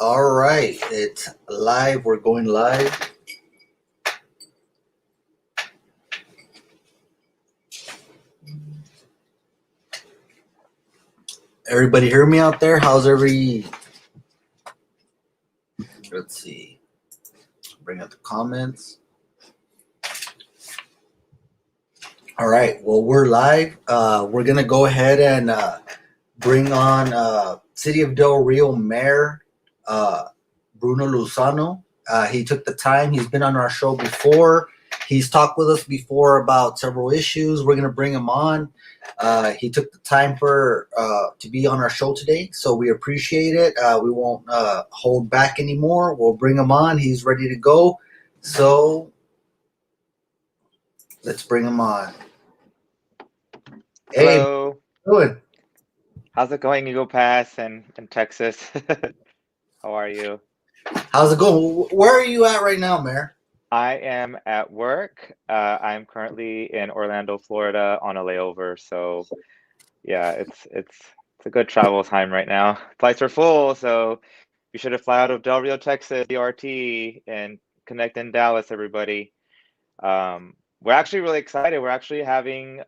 All right, it's live. We're going live. Everybody hear me out there? How's every? Let's see. Bring up the comments. All right. Well, we're live. We're gonna go ahead and bring on City of Del Rio Mayor uh, Bruno Lozano. He took the time. He's been on our show before. He's talked with us before about several issues. We're gonna bring him on. He took the time for to be on our show today, so we appreciate it. We won't hold back anymore. We'll bring him on. He's ready to go. So let's bring him on. Hey, Hello, how you doing? how's it going, Eagle Pass and Texas? How are you? How's it going? Where are you at right now, Mayor? I am at work. I'm currently in Orlando, Florida on a layover. So yeah, it's a good travel time right now. Flights are full, so you should have fly out of Del Rio, Texas, DRT, and connect in Dallas, everybody. We're actually really excited. We're actually having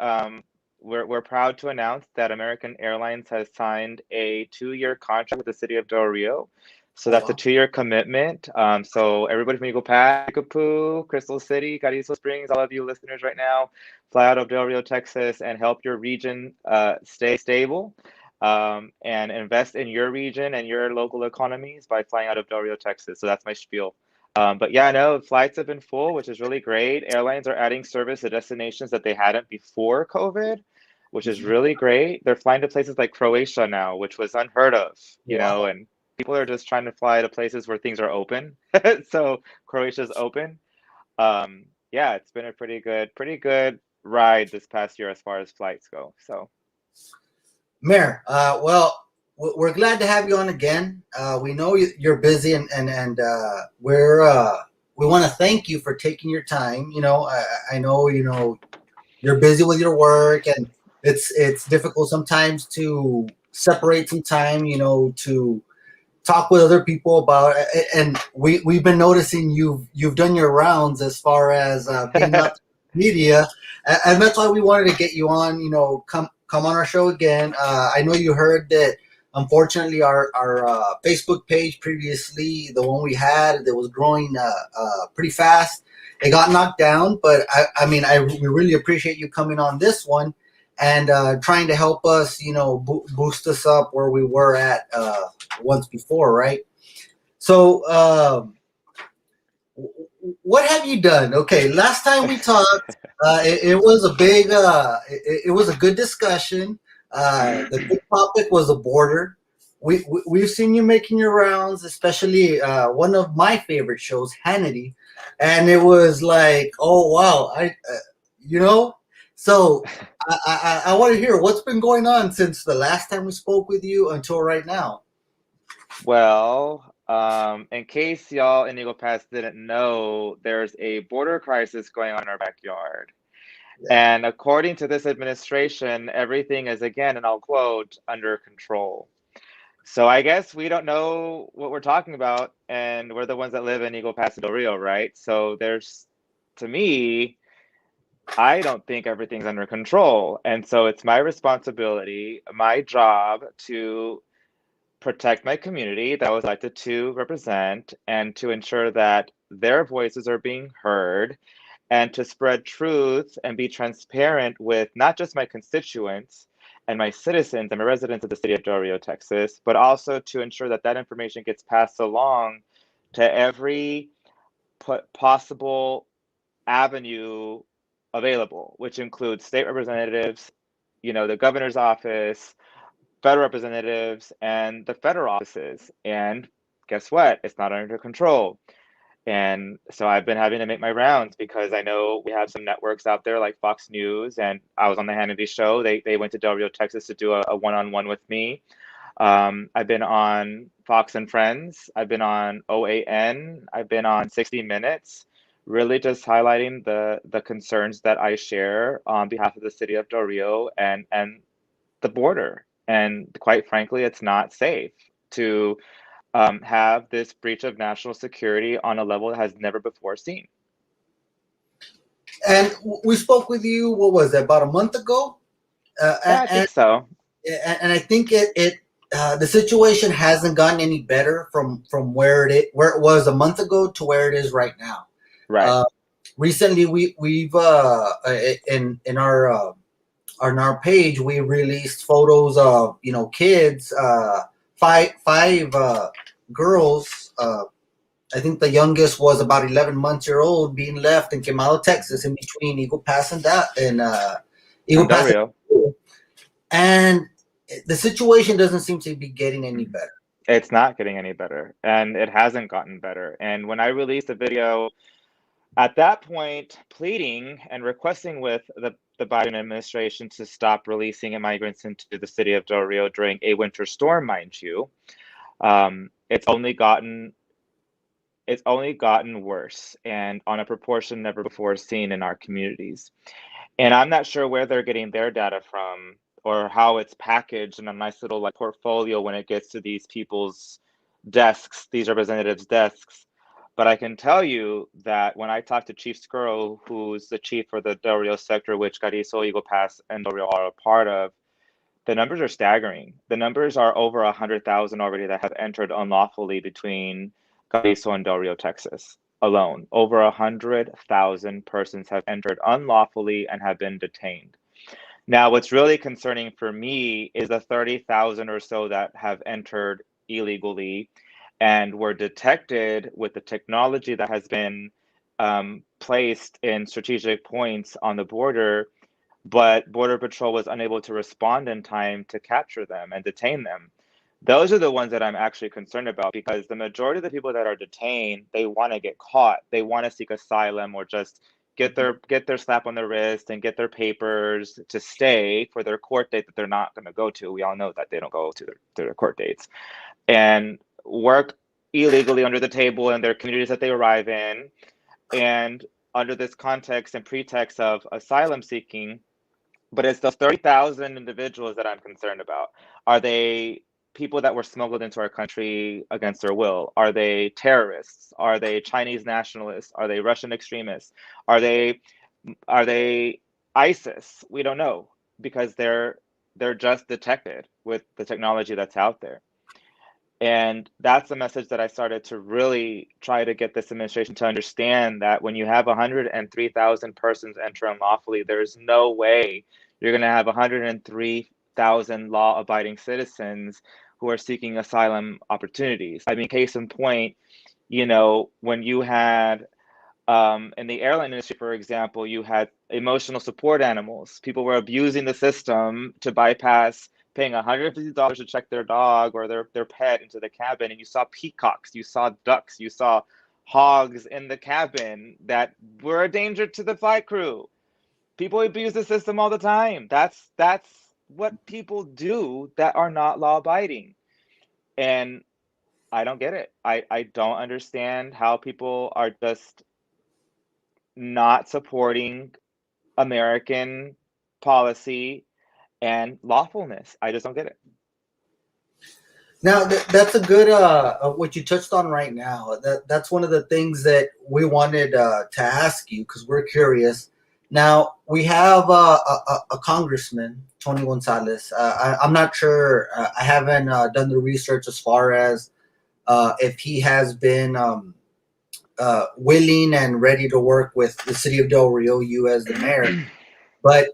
we're proud to announce that American Airlines has signed a 2-year contract with the city of Del Rio. So Oh that's a wow. 2-year commitment. So everybody from Eagle Pass, Kickapoo, Crystal City, Carrizo Springs, all of you listeners right now, fly out of Del Rio, Texas, and help your region stay stable. And invest in your region and your local economies by flying out of Del Rio, Texas. So that's my spiel. But yeah, no, flights have been full, which is really great. Airlines are adding service to destinations that they hadn't before COVID, which is Mhm. really great. They're flying to places like Croatia now, which was unheard of, Wow. and people are just trying to fly to places where things are open. So Croatia's open. Yeah, it's been a pretty good ride this past year as far as flights go. So Mayor, we're glad to have you on again. We know you're busy, and we want to thank you for taking your time. I know you're busy with your work, and it's difficult sometimes to separate some time. To talk with other people about, and we've been noticing you've done your rounds as far as being out in the media, and that's why we wanted to get you on. Come on our show again. I know you heard that. Unfortunately, our Facebook page previously, the one we had that was growing pretty fast, it got knocked down. But we really appreciate you coming on this one and trying to help us, boost us up where we were at once before, right? So, what have you done? Okay, last time we talked, it was a it was a good discussion. The big topic was the border. We've seen you making your rounds, especially one of my favorite shows, Hannity, and it was like, oh wow, you know. So I want to hear what's been going on since the last time we spoke with you until right now. Well, in case y'all in Eagle Pass didn't know, there's a border crisis going on in our backyard. Yeah. And according to this administration, everything is again, and I'll quote, under control. So I guess we don't know what we're talking about, and we're the ones that live in Eagle Paso Del Rio, right? So to me, I don't think everything's under control. And so it's my responsibility, my job to protect my community that I was elected to represent and to ensure that their voices are being heard and to spread truth and be transparent with not just my constituents and my citizens and my residents of the city of Del Rio, Texas, but also to ensure that that information gets passed along to every possible avenue available, which includes state representatives, the governor's office, federal representatives, and the federal offices. And guess what? It's not under control. And so I've been having to make my rounds because I know we have some networks out there like Fox News, and I was on the Hannity show. They went to Del Rio, Texas to do a one-on-one with me. I've been on Fox and Friends. I've been on OAN. I've been on 60 Minutes, really just highlighting the concerns that I share on behalf of the city of Del Rio and the border. And quite frankly, it's not safe to have this breach of national security on a level that has never before seen. And we spoke with you. What was it, about a month ago? Yeah, I think so. And I think the situation hasn't gotten any better from where it was a month ago to where it is right now. Right. Uh, Recently, we've in our on our page we released photos of kids, five girls. I think the youngest was about 11 months year old being left in Quemado, Texas, in between Eagle Pass and that and Eagle And Del Pass, Rio. and the situation doesn't seem to be getting any better. It's not getting any better, and it hasn't gotten better. And when I released a video at that point, pleading and requesting with the Biden administration to stop releasing migrants into the city of Del Rio during a winter storm, mind you, it's only gotten worse, and on a proportion never before seen in our communities. And I'm not sure where they're getting their data from or how it's packaged in a nice little like portfolio when it gets to these people's desks, these representatives' desks. But I can tell you that when I talked to Chief Skuro, who's the chief for the Del Rio sector, which Carrizo, Eagle Pass, and Del Rio are a part of, the numbers are staggering. The numbers are over 100,000 already that have entered unlawfully between Carrizo and Del Rio, Texas alone. Over 100,000 persons have entered unlawfully and have been detained. Now, what's really concerning for me is the 30,000 or so that have entered illegally and were detected with the technology that has been placed in strategic points on the border, but Border Patrol was unable to respond in time to capture them and detain them. Those are the ones that I'm actually concerned about, because the majority of the people that are detained, they want to get caught. They want to seek asylum or just get their slap on the wrist and get their papers to stay for their court date that they're not going to go to. We all know that they don't go to their court dates, and work illegally under the table in their communities that they arrive in, and under this context and pretext of asylum seeking. But it's those 30,000 individuals that I'm concerned about. Are they people that were smuggled into our country against their will? Are they terrorists? Are they Chinese nationalists? Are they Russian extremists? Are they are they ISIS? We don't know, because they're just detected with the technology that's out there. And that's the message that I started to really try to get this administration to understand, that when you have 103,000 persons enter unlawfully, there's no way you're going to have 103,000 law abiding citizens who are seeking asylum opportunities. I mean, case in point, when you had in the airline industry, for example, you had emotional support animals. People were abusing the system to bypass paying $150 to check their dog or their pet into the cabin. And you saw peacocks, you saw ducks, you saw hogs in the cabin that were a danger to the flight crew. People abuse the system all the time. That's what people do that are not law abiding. And I don't get it. I don't understand how people are just not supporting American policy and lawfulness. I just don't get it. Now that's a good what you touched on right now. That's one of the things that we wanted to ask you because we're curious. Now we have a congressman, Tony Gonzalez. I'm not sure. I haven't done the research as far as if he has been willing and ready to work with the city of Del Rio, you as the mayor. But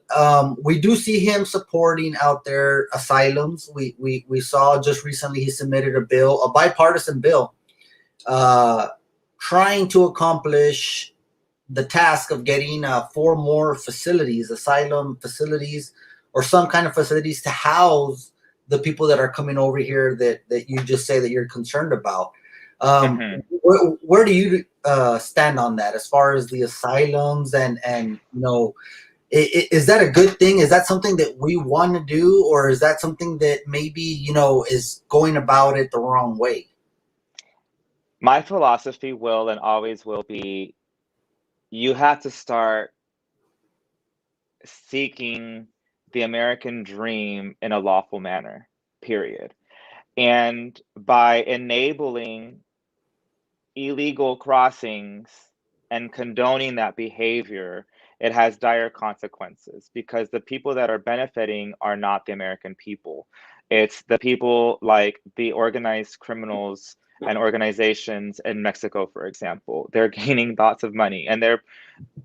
we do see him supporting out there asylums. We saw just recently he submitted a bill, a bipartisan bill, uh, trying to accomplish the task of getting four more facilities, asylum facilities, or some kind of facilities to house the people that are coming over here that you just say that you're concerned about. Mhm. Where do you stand on that as far as the asylums and is that a good thing? Is that something that we want to do, or is that something that maybe is going about it the wrong way? My philosophy will and always will be, you have to start seeking the American dream in a lawful manner, period. And by enabling illegal crossings and condoning that behavior, it has dire consequences because the people that are benefiting are not the American people. It's the people like the organized criminals and organizations in Mexico, for example. They're gaining lots of money, and they're,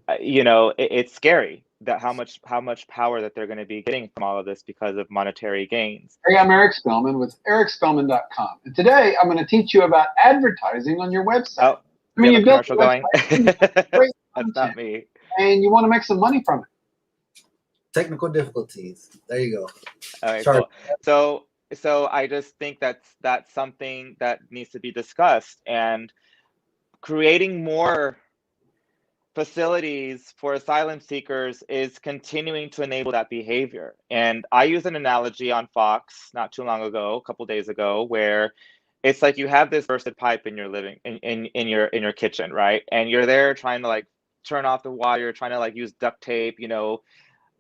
it's scary that how much power that they're going to be getting from all of this because of monetary gains. Hey, I'm Eric Spellman with ericspellman.com. And today I'm going to teach you about advertising on your website. Oh, I mean, we have you a built a commercial going. website, great That's not content, me. and you want to make some money from it. Technical difficulties. There you go. All right, Sorry. cool. So I just think that's something that needs to be discussed, and creating more facilities for asylum seekers is continuing to enable that behavior. And I use an analogy on Fox not too long ago, a couple days ago, where it's like you have this bursted pipe in your living in your kitchen, right? And you're there trying to like turn off the water, you're trying to like use duct tape,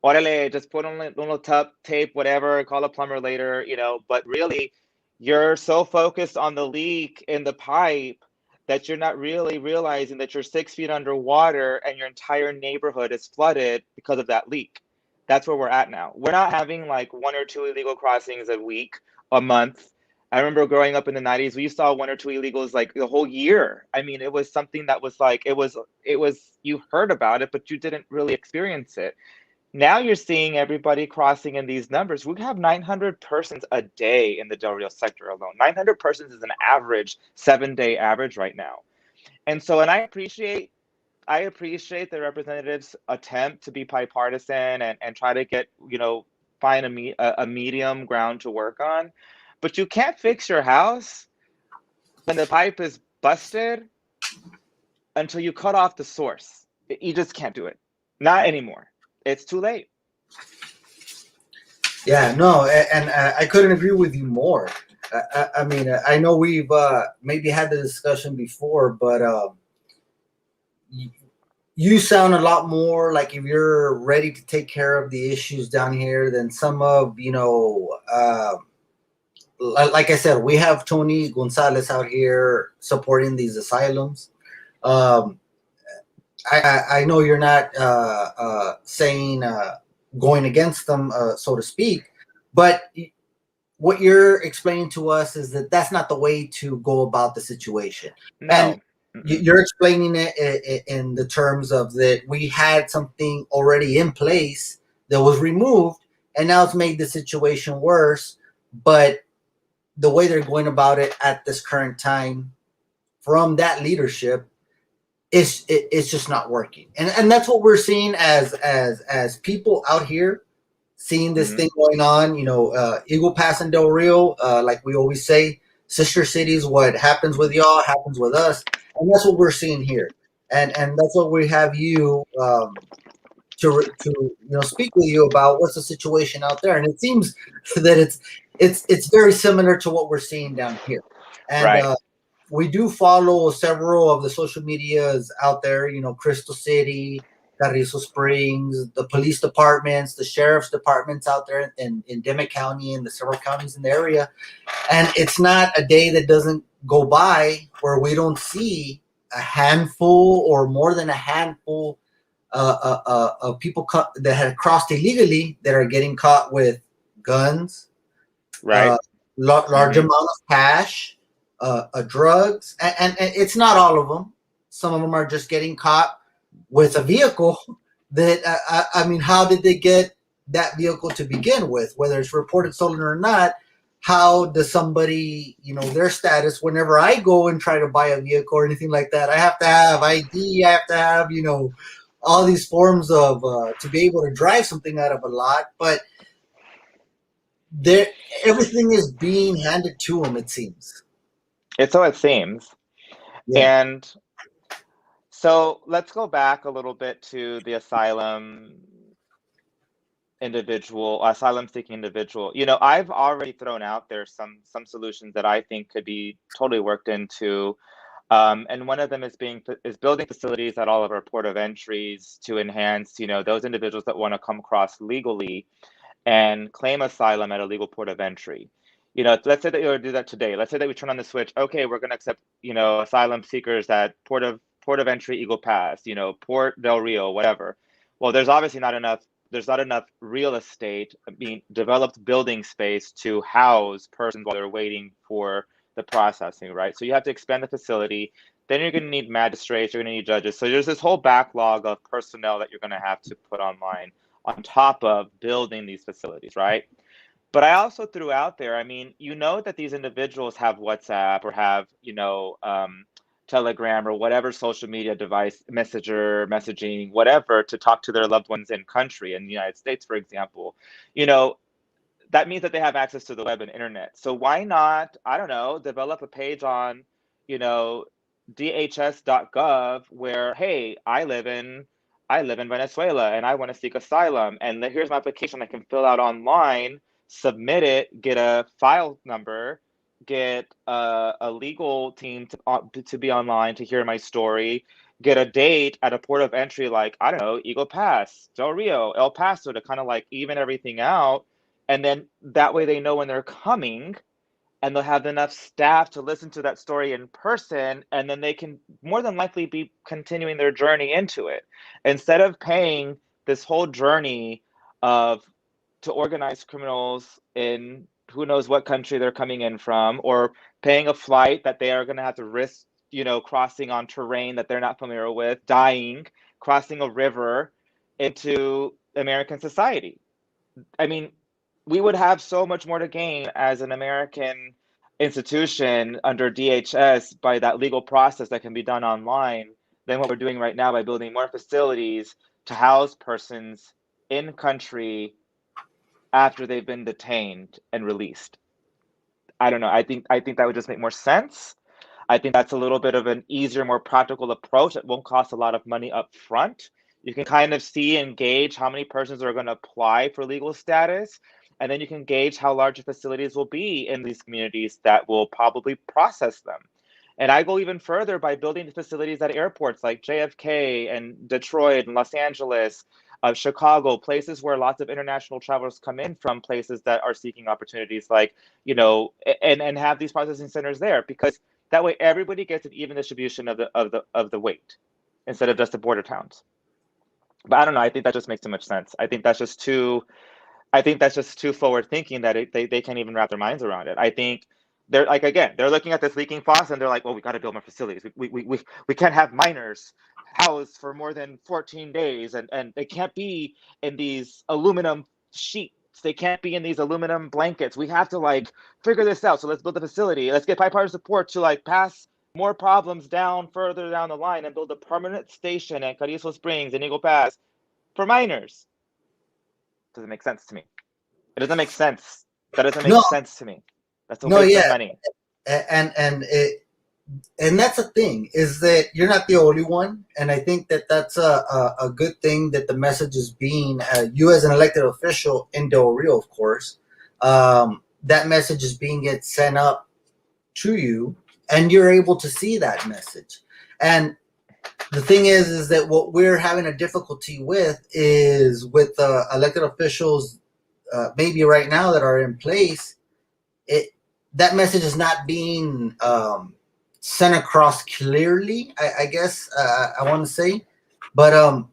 orale, just put on a little tape, whatever, call a plumber later, but really you're so focused on the leak in the pipe that you're not really realizing that you're 6 feet underwater and your entire neighborhood is flooded because of that leak. That's where we're at now. We're not having like one or two illegal crossings a week, a month. I remember growing up in the 90s, we saw one or two illegals like the whole year. I mean, it was something that was like, you heard about it, but you didn't really experience it. Now you're seeing everybody crossing in these numbers. We have 900 persons a day in the Del Rio sector alone. 900 persons is an average 7-day average right now. And so, and I appreciate the representatives' attempt to be bipartisan and try to get, find a medium ground to work on. But you can't fix your house when the pipe is busted until you cut off the source. You just can't do it. Not anymore. It's too late. Yeah, no, and I couldn't agree with you more. I mean, I know we've maybe had the discussion before, but you sound a lot more like if you're ready to take care of the issues down here than some of, like I said, we have Tony Gonzalez out here supporting these asylums. Um, I know you're not saying going against them, so to speak, but what you're explaining to us is that that's not the way to go about the situation. And No. Mm-mm. you're explaining it in the terms of that we had something already in place that was removed, and now it's made the situation worse. But the way they're going about it at this current time from that leadership it's just not working, and that's what we're seeing as people out here seeing this Mhm. thing going on. Eagle Pass and Del Rio, like we always say, sister cities. What happens with y'all happens with us, and that's what we're seeing here, and that's what we have you to speak with you about what's the situation out there, and it seems that it's very similar to what we're seeing down here, and Right. we do follow several of the social medias out there, Crystal City, Carrizo Springs, the police departments, the sheriff's departments out there in Demet County and the several counties in the area. And it's not a day that doesn't go by where we don't see a handful or more than a handful of people that had crossed illegally that are getting caught with guns, Right. uh, large Mhm. amount of cash, drugs, and it's not all of them. Some of them are just getting caught with a vehicle that I mean, how did they get that vehicle to begin with? Whether it's reported stolen or not, how does somebody, their status? Whenever I go and try to buy a vehicle or anything like that, I have to have ID. I have to have, all these forms of to be able to drive something out of a lot, but there everything is being handed to them, it seems. It's so it seems. Yeah. And so let's go back a little bit to the asylum seeking individual. I've already thrown out there some solutions that I think could be totally worked into. And one of them is building facilities at all of our port of entries to enhance, those individuals that want to come across legally and claim asylum at a legal port of entry. Let's say that you were to do that today. Let's say that we turn on the switch. Okay, we're going to accept, asylum seekers at port of entry Eagle Pass, Port Del Rio, whatever. Well, there's obviously not enough. There's not enough real estate, being developed building space to house persons while they're waiting for the processing, right? So you have to expand the facility. Then you're going to need magistrates. You're going to need judges. So there's this whole backlog of personnel that you're going to have to put online on top of building these facilities, right? But I also threw out there, I mean, that these individuals have WhatsApp or have, Telegram or whatever social media device, Messenger, messaging, whatever, to talk to their loved ones in country, in the United States, for example. You know, that means that they have access to the web and internet. So why not, I don't know, develop a page on, you know, dhs.gov where, hey, I live in Venezuela and I want to seek asylum, and here's my application I can fill out online, submit it, get a file number, get a legal team to be online to hear my story, get a date at a port of entry like, I don't know, Eagle Pass, Del Rio, El Paso, to kind of like even everything out. And then that way they know when they're coming, and they'll have enough staff to listen to that story in person, and then they can more than likely be continuing their journey into it instead of paying this whole journey of to organize criminals in who knows what country they're coming in from, or paying a flight that they are going to have to risk, crossing on terrain that they're not familiar with, dying, crossing a river into American society. I mean, we would have so much more to gain as an American institution under DHS by that legal process that can be done online than what we're doing right now by building more facilities to house persons in country after they've been detained and released. I don't know. I think that would just make more sense. I think that's a little bit of an easier, more practical approach. It won't cost a lot of money up front. You can kind of see and gauge how many persons are going to apply for legal status. And then you can gauge how large the facilities will be in these communities that will probably process them. And I go even further by building the facilities at airports like JFK and Detroit and Los Angeles, Chicago, places where lots of international travelers come in from places that are seeking opportunities, like, and have these processing centers there, because that way everybody gets an even distribution of the weight instead of just the border towns. But I don't know. I think that just makes too much sense. I think that's just too forward thinking that they can't even wrap their minds around it. I think they're like, again, they're looking at this leaking faucet and they're like, well, we got to build more facilities. We can't have minors housed for more than 14 days, and they can't be in these aluminum sheets. They can't be in these aluminum blankets. We have to like figure this out. So let's build a facility. Let's get bipartisan support to like pass more problems down further down the line and build a permanent station at Carrizo Springs and Eagle Pass for minors. Doesn't make sense to me. It doesn't make sense. That doesn't make No, sense to me. That's a no, waste of yeah, money. and that's the thing, is that you're not the only one, and I think that that's a good thing that the message is being, you as an elected official in Del Rio, of course, that message is being get sent up to you, and you're able to see that message. And the thing is that what we're having a difficulty with is with elected officials, maybe right now that are in place. It That message is not being sent across clearly. I guess I want to say, but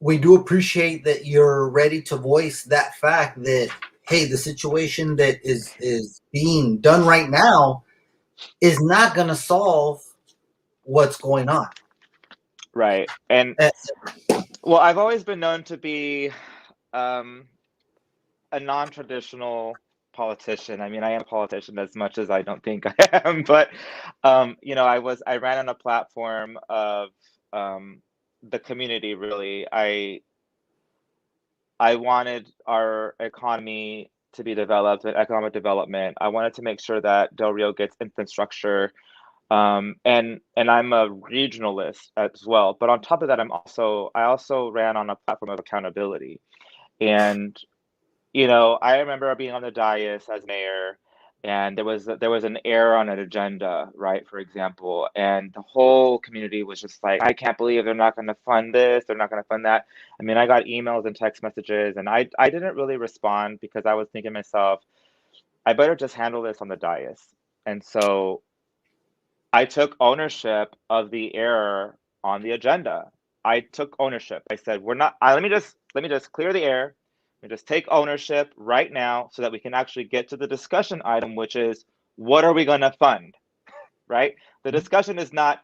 we do appreciate that you're ready to voice that fact that, hey, the situation that is being done right now is not going to solve what's going on. Right. And Uh, well, I've always been known to be um, a non-traditional politician. I mean, I am a politician as much as I don't think I am, but I ran on a platform of the community. Really, I wanted our economy to be developed, and economic development. I wanted to make sure that Del Rio gets infrastructure, and I'm a regionalist as well. But on top of that, I also ran on a platform of accountability. And I remember being on the dais as mayor, and there was an error on an agenda, right? For example, and the whole community was just like, I can't believe they're not going to fund this, they're not going to fund that. I mean, I got emails and text messages, and I didn't really respond because I was thinking to myself, I better just handle this on the dais. And so I took ownership of the error on the agenda. I took ownership. I said, we're not, let me just clear the air. Let me just take ownership right now so that we can actually get to the discussion item, which is, what are we going to fund? Right? The discussion is not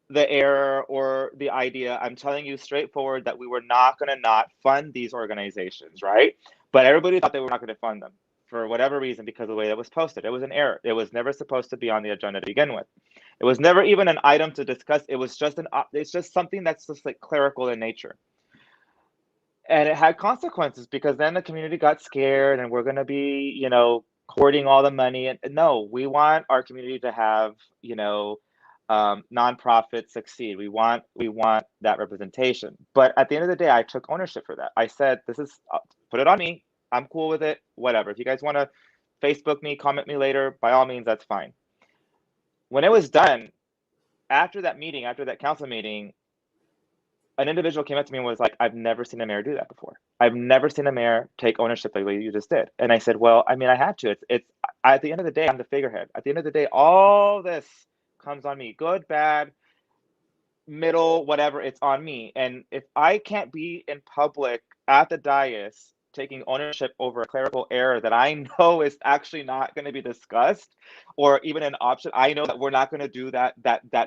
the error or the idea. I'm telling you straightforward that we were not going to not fund these organizations, right? But everybody thought they were not going to fund them for whatever reason because of the way it was posted. It was an error. It was never supposed to be on the agenda to begin with. It was never even an item to discuss. It was just it's just something that's just like clerical in nature. And it had consequences because then the community got scared and we're going to be, hoarding all the money. And no, we want our community to have, nonprofits succeed. We want that representation. But at the end of the day, I took ownership for that. I said, put it on me. I'm cool with it. Whatever. If you guys want to Facebook me, comment me later, by all means, that's fine. When it was done, after that council meeting, an individual came up to me and was like, I've never seen a mayor do that before. I've never seen a mayor take ownership the way you just did. And I said, well, I mean, I had to. It's at the end of the day, I'm the figurehead. At the end of the day, all this comes on me, good, bad, middle, whatever, it's on me. And if I can't be in public at the dais taking ownership over a clerical error that I know is actually not going to be discussed or even an option, I know that we're not going to do that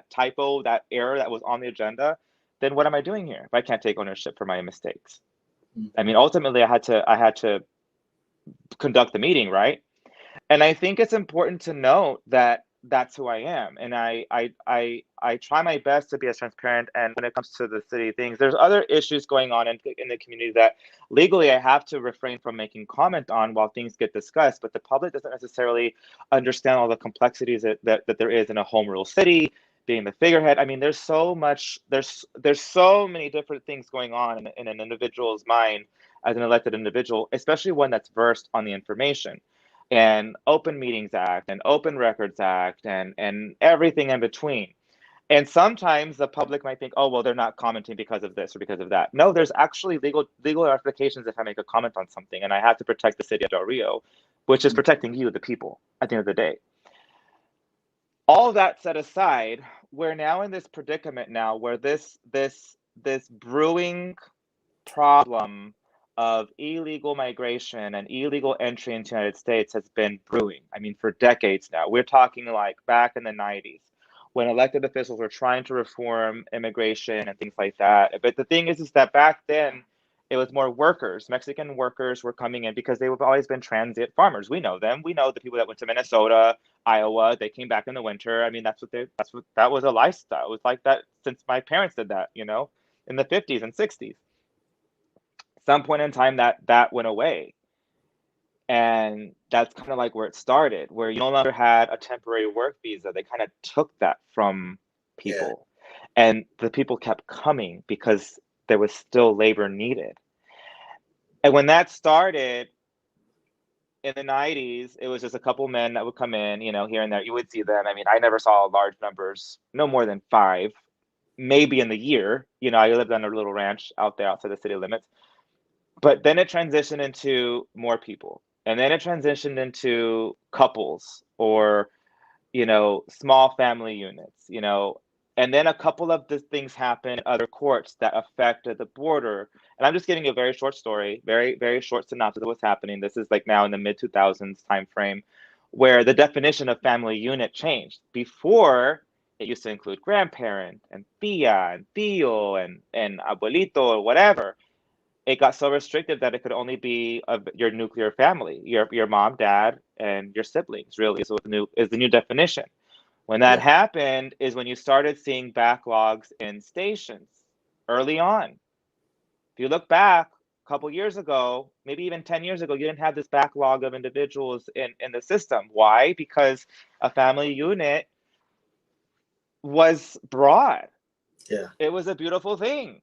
typo, that error that was on the agenda, then what am I doing here if I can't take ownership for my mistakes? I mean, ultimately, I had to conduct the meeting, right? And I think it's important to note that that's who I am, and I try my best to be as transparent. And when it comes to the city things, there's other issues going on in the community that legally I have to refrain from making comment on while things get discussed. But the public doesn't necessarily understand all the complexities that there is in a home rule city, being the figurehead. I mean, there's so much. There's so many different things going on in an individual's mind as an elected individual, especially one that's versed on the information and Open Meetings Act and Open Records Act and everything in between. And sometimes the public might think, oh, well, they're not commenting because of this or because of that. No, there's actually legal ramifications if I make a comment on something, and I have to protect the city of Del Rio, which is protecting you, the people, at the end of the day. All of that set aside, we're now in this predicament now where this brewing problem of illegal migration and illegal entry into the United States has been brewing. I mean, for decades now. We're talking like back in the 90s when elected officials were trying to reform immigration and things like that. But the thing is that back then it was more workers. Mexican workers were coming in because they've always been transient farmers. We know them. We know the people that went to Minnesota, Iowa. They came back in the winter. I mean, that was a lifestyle. It was like that since my parents did that, in the 50s and 60s. Some point in time that went away, and that's kind of like where it started, where you no longer had a temporary work visa. They kind of took that from people, and the people kept coming because there was still labor needed. And when that started in the 90s, it was just a couple men that would come in, here and there. You would see them. I mean, I never saw large numbers, no more than 5 maybe in the year. I lived on a little ranch out there outside the city limits. But then it transitioned into more people. And then it transitioned into couples or, small family units, and then a couple of the things happened in other courts that affected the border. And I'm just giving you a very short story, very, very short synopsis of what's happening. This is like now in the mid 2000s timeframe where the definition of family unit changed. Before, it used to include grandparent and tia and tío and abuelito or whatever. It got so restricted that it could only be of your nuclear family, your mom, dad, and your siblings. Really, is the new definition. When that happened, is when you started seeing backlogs in stations early on. If you look back a couple years ago, maybe even 10 years ago, you didn't have this backlog of individuals in the system. Why? Because a family unit was broad. Yeah. It was a beautiful thing,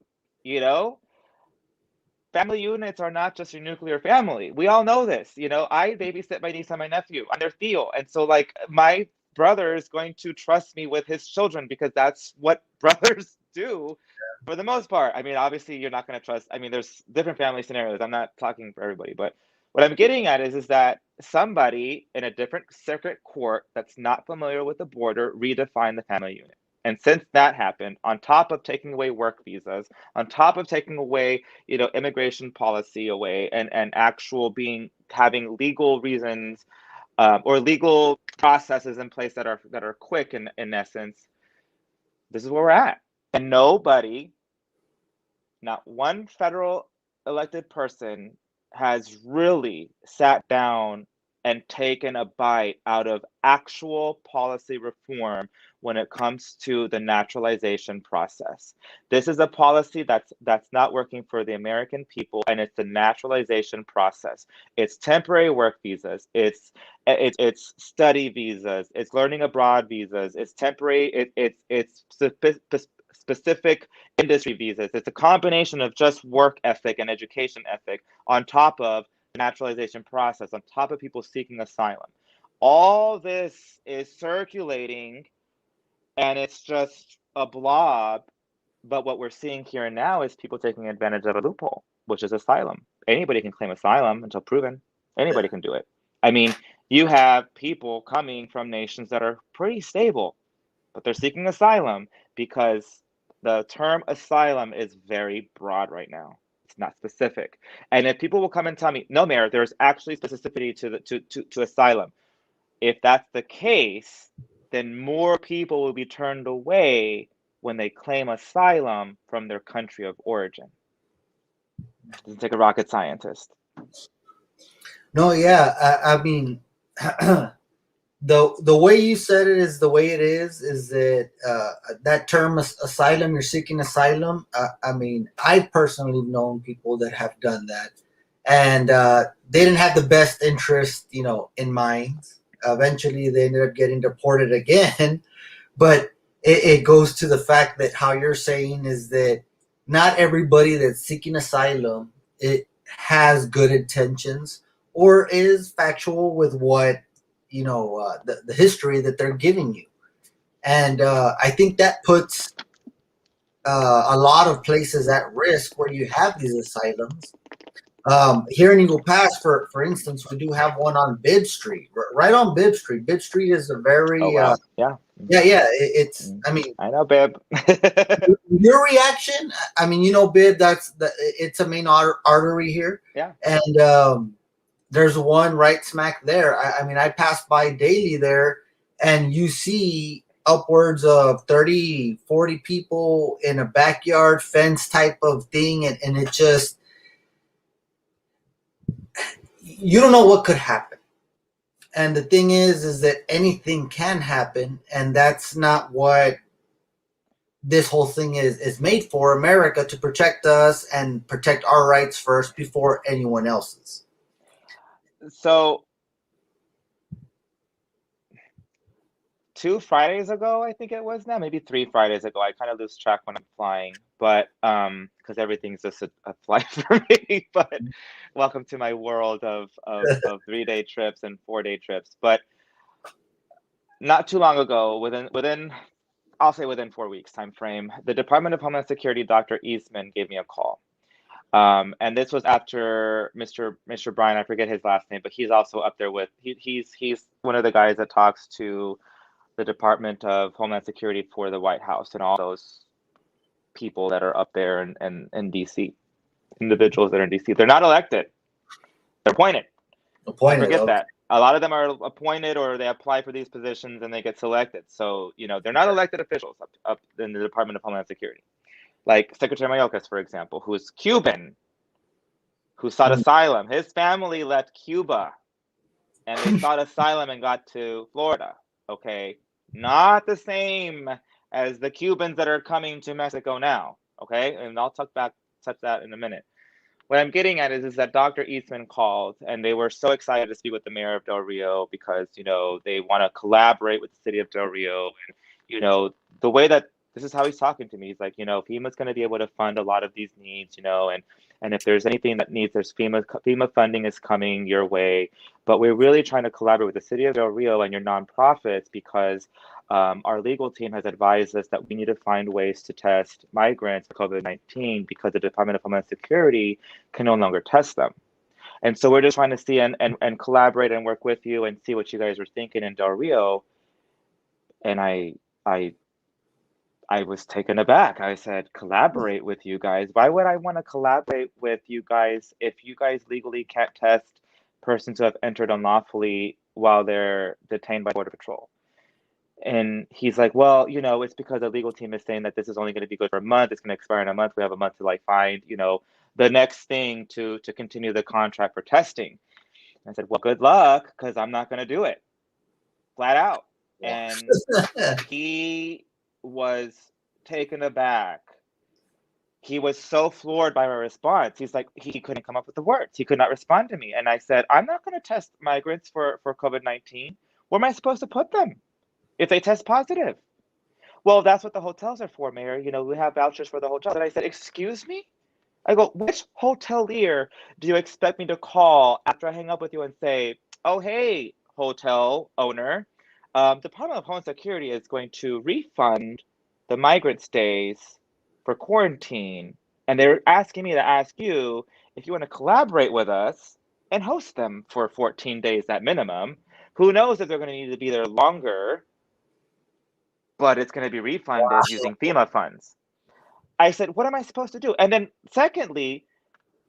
Family units are not just your nuclear family. We all know this. I babysit my niece and my nephew. I'm their tío. And so, like, my brother is going to trust me with his children because that's what brothers do for the most part. I mean, obviously, you're not going to trust. I mean, there's different family scenarios. I'm not talking for everybody. But What I'm getting at is that somebody in a different circuit court that's not familiar with the border redefined the family unit. And since that happened, on top of taking away work visas, on top of taking away, immigration policy away, and actual having legal reasons, or legal processes in place that are quick in essence, this is where we're at. And nobody, not one federal elected person, has really sat down and taken a bite out of actual policy reform when it comes to the naturalization process. This is a policy that's not working for the American people, and it's the naturalization process. It's temporary work visas, it's study visas, it's learning abroad visas, it's temporary, it's specific industry visas. It's a combination of just work ethic and education ethic on top of the naturalization process, on top of people seeking asylum. All this is circulating, and it's just a blob. But what we're seeing here and now is people taking advantage of a loophole, which is asylum. Anybody can claim asylum until proven. Anybody can do it. I mean, you have people coming from nations that are pretty stable, but they're seeking asylum because the term asylum is very broad right now. It's not specific. And if people will come and tell me, no, Mayor, there's actually specificity to asylum. If that's the case, then more people will be turned away when they claim asylum from their country of origin. Doesn't take a rocket scientist. No, yeah, I mean, the way you said it is the way it is that that term asylum, you're seeking asylum. I mean, I personally have known people that have done that, and they didn't have the best interest, in mind. Eventually, they ended up getting deported again. But it goes to the fact that how you're saying is that not everybody that's seeking asylum it has good intentions or is factual with what the history that they're giving you. And I think that puts a lot of places at risk where you have these asylums. Here in Eagle Pass, for instance, we do have one on Bibb Street, right on Bibb Street. Bibb Street is a Oh, very wow. Yeah. yeah. It's I mean, I know, babe. your reaction. I mean, Bibb. It's a main artery here, Yeah. and there's one right smack there. I mean, I pass by daily there, and you see upwards of 30, 40 people in a backyard fence type of thing, and it just you don't know what could happen. And the thing is that anything can happen, and that's not what this whole thing is made for. America to protect us and protect our rights first before anyone else's. So 2 Fridays ago, I think it was now, maybe 3 Fridays ago. I kind of lose track when I'm flying, but because everything's just a flight for me. But welcome to my world of 3-day trips and 4-day trips. But not too long ago, within I'll say within 4 weeks time frame, the Department of Homeland Security, Dr. Eastman, gave me a call. And this was after Mr. Brian, I forget his last name, but he's also up there with he's one of the guys that talks to the Department of Homeland Security for the White House and all those people that are up there in DC, individuals that are in DC. They're not elected; they're appointed. Don't forget that. A lot of them are appointed or they apply for these positions and they get selected. So they're not elected officials up in the Department of Homeland Security. Like Secretary Mayorkas, for example, who's Cuban, who sought asylum. His family left Cuba and they sought asylum and got to Florida. Okay, not the same as the Cubans that are coming to Mexico now. Okay, and I'll touch that in a minute. What I'm getting at is that Dr. Eastman called and they were so excited to speak with the mayor of Del Rio because, they want to collaborate with the city of Del Rio. And, the way that this is how he's talking to me, he's like, FEMA's going to be able to fund a lot of these needs, and if there's anything that needs, there's FEMA funding is coming your way. But we're really trying to collaborate with the city of Del Rio and your nonprofits because our legal team has advised us that we need to find ways to test migrants for COVID-19 because the Department of Homeland Security can no longer test them. And so we're just trying to see and collaborate and work with you and see what you guys are thinking in Del Rio. And I I was taken aback. I said, collaborate with you guys. Why would I want to collaborate with you guys if you guys legally can't test persons who have entered unlawfully while they're detained by Border Patrol? And he's like, well, it's because the legal team is saying that this is only going to be good for a month. It's going to expire in a month. We have a month to find, the next thing to continue the contract for testing. And I said, well, good luck, because I'm not going to do it, flat out. And he was taken aback. He was so floored by my response. He's like, he couldn't come up with the words. He could not respond to me. And I said, I'm not going to test migrants for COVID-19. Where am I supposed to put them if they test positive? Well, that's what the hotels are for, Mayor. We have vouchers for the hotels. And I said, excuse me? I go, which hotelier do you expect me to call after I hang up with you and say, oh, hey, hotel owner, Department of Homeland Security is going to refund the migrant stays for quarantine. And they're asking me to ask you if you want to collaborate with us and host them for 14 days at minimum. Who knows if they're going to need to be there longer, but it's going to be refunded using FEMA funds. I said, what am I supposed to do? And then secondly,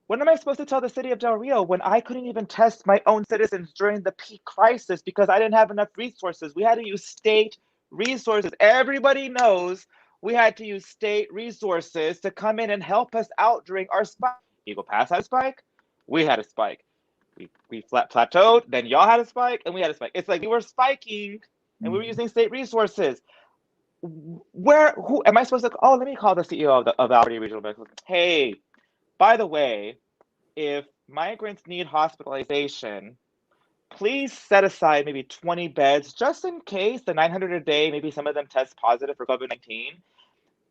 what am I supposed to tell the city of Del Rio when I couldn't even test my own citizens during the peak crisis because I didn't have enough resources? We had to use state resources. Everybody knows we had to use state resources to come in and help us out during our spike. Eagle Pass had a spike. We had a spike. We plateaued. Then y'all had a spike, and we had a spike. It's like we were spiking, and we were using state resources. Who am I supposed to? Oh, let me call the CEO of Albany Regional Medical. Hey, by the way, if migrants need hospitalization, please set aside maybe 20 beds just in case the 900 a day, maybe some of them test positive for COVID-19.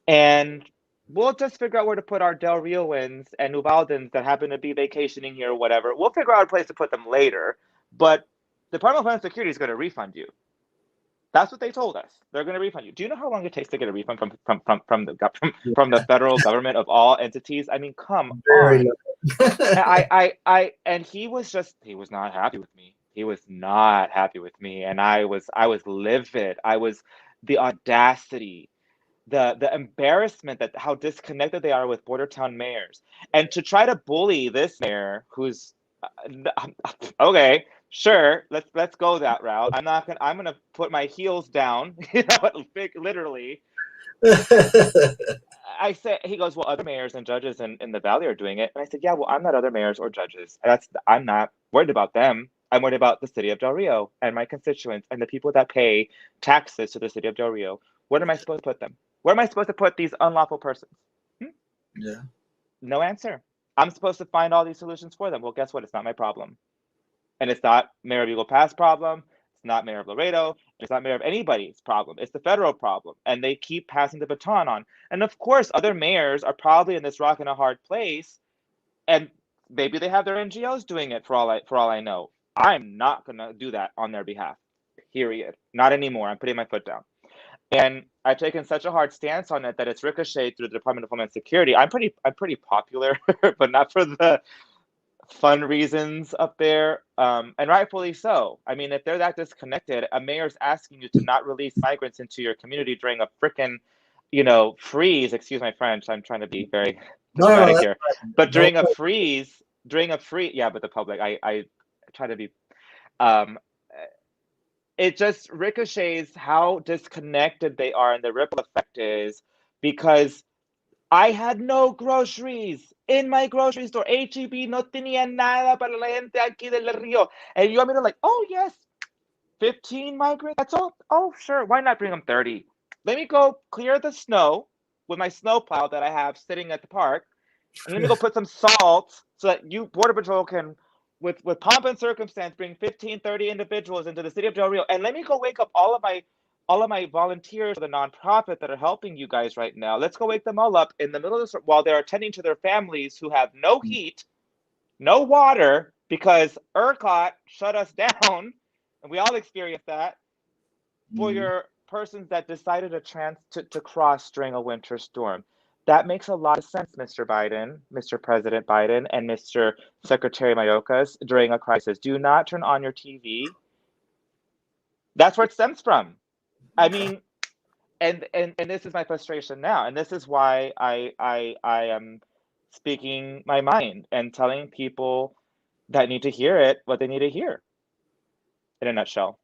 And we'll just figure out where to put our Del Rioans and Ubaldans that happen to be vacationing here or whatever. We'll figure out a place to put them later. But the Department of Homeland Security is going to refund you. That's what they told us. They're going to refund you. Do you know how long it takes to get a refund from the federal government of all entities? I mean, come on. And he was not happy with me. He was not happy with me, and I was livid. The audacity, the embarrassment that how disconnected they are with border town mayors, and to try to bully this mayor who's okay. Sure, let's go that route. I'm gonna put my heels down, literally. I said, he goes, well, other mayors and judges in the valley are doing it. And I said, yeah, well, I'm not other mayors or judges. I'm not worried about them. I'm worried about the city of Del Rio and my constituents and the people that pay taxes to the city of Del Rio. Where am I supposed to put them? Where am I supposed to put these unlawful persons? Yeah. No answer. I'm supposed to find all these solutions for them. Well, guess what? It's not my problem. And it's not Mayor of Eagle Pass problem. It's not Mayor of Laredo. It's not Mayor of anybody's problem. It's the federal problem. And they keep passing the baton on. And of course, other mayors are probably in this rock and a hard place. And maybe they have their NGOs doing it for all I know. I'm not going to do that on their behalf. Period. Not anymore. I'm putting my foot down. And I've taken such a hard stance on it that it's ricocheted through the Department of Homeland Security. I'm pretty popular, but not for the fun reasons up there, and rightfully so. I mean, if they're that disconnected, a mayor's asking you to not release migrants into your community during a frickin', freeze. Excuse my French. I'm trying to be very diplomatic here, but during a freeze, yeah. But the public, I try to be. It just ricochets how disconnected they are, and the ripple effect is because I had no groceries in my grocery store. HEB no tenía nada para la gente aquí del Río. And you want me to oh, yes, 15 migrants? That's all? Oh, sure. Why not bring them 30? Let me go clear the snow with my snowplow that I have sitting at the park. And let me go put some salt so that you, Border Patrol, can, with pomp and circumstance, bring 15, 30 individuals into the city of Del Rio. And let me go wake up all of my volunteers for the nonprofit that are helping you guys right now. Let's go wake them all up in the middle of this while they're attending to their families who have no heat, no water, because ERCOT shut us down, and we all experienced that, for your persons that decided to cross during a winter storm. That makes a lot of sense, Mr. Biden, Mr. President Biden, and Mr. Secretary Mayorkas during a crisis. Do not turn on your TV. That's where it stems from. I mean, and this is my frustration now, and this is why I am speaking my mind and telling people that need to hear it what they need to hear in a nutshell.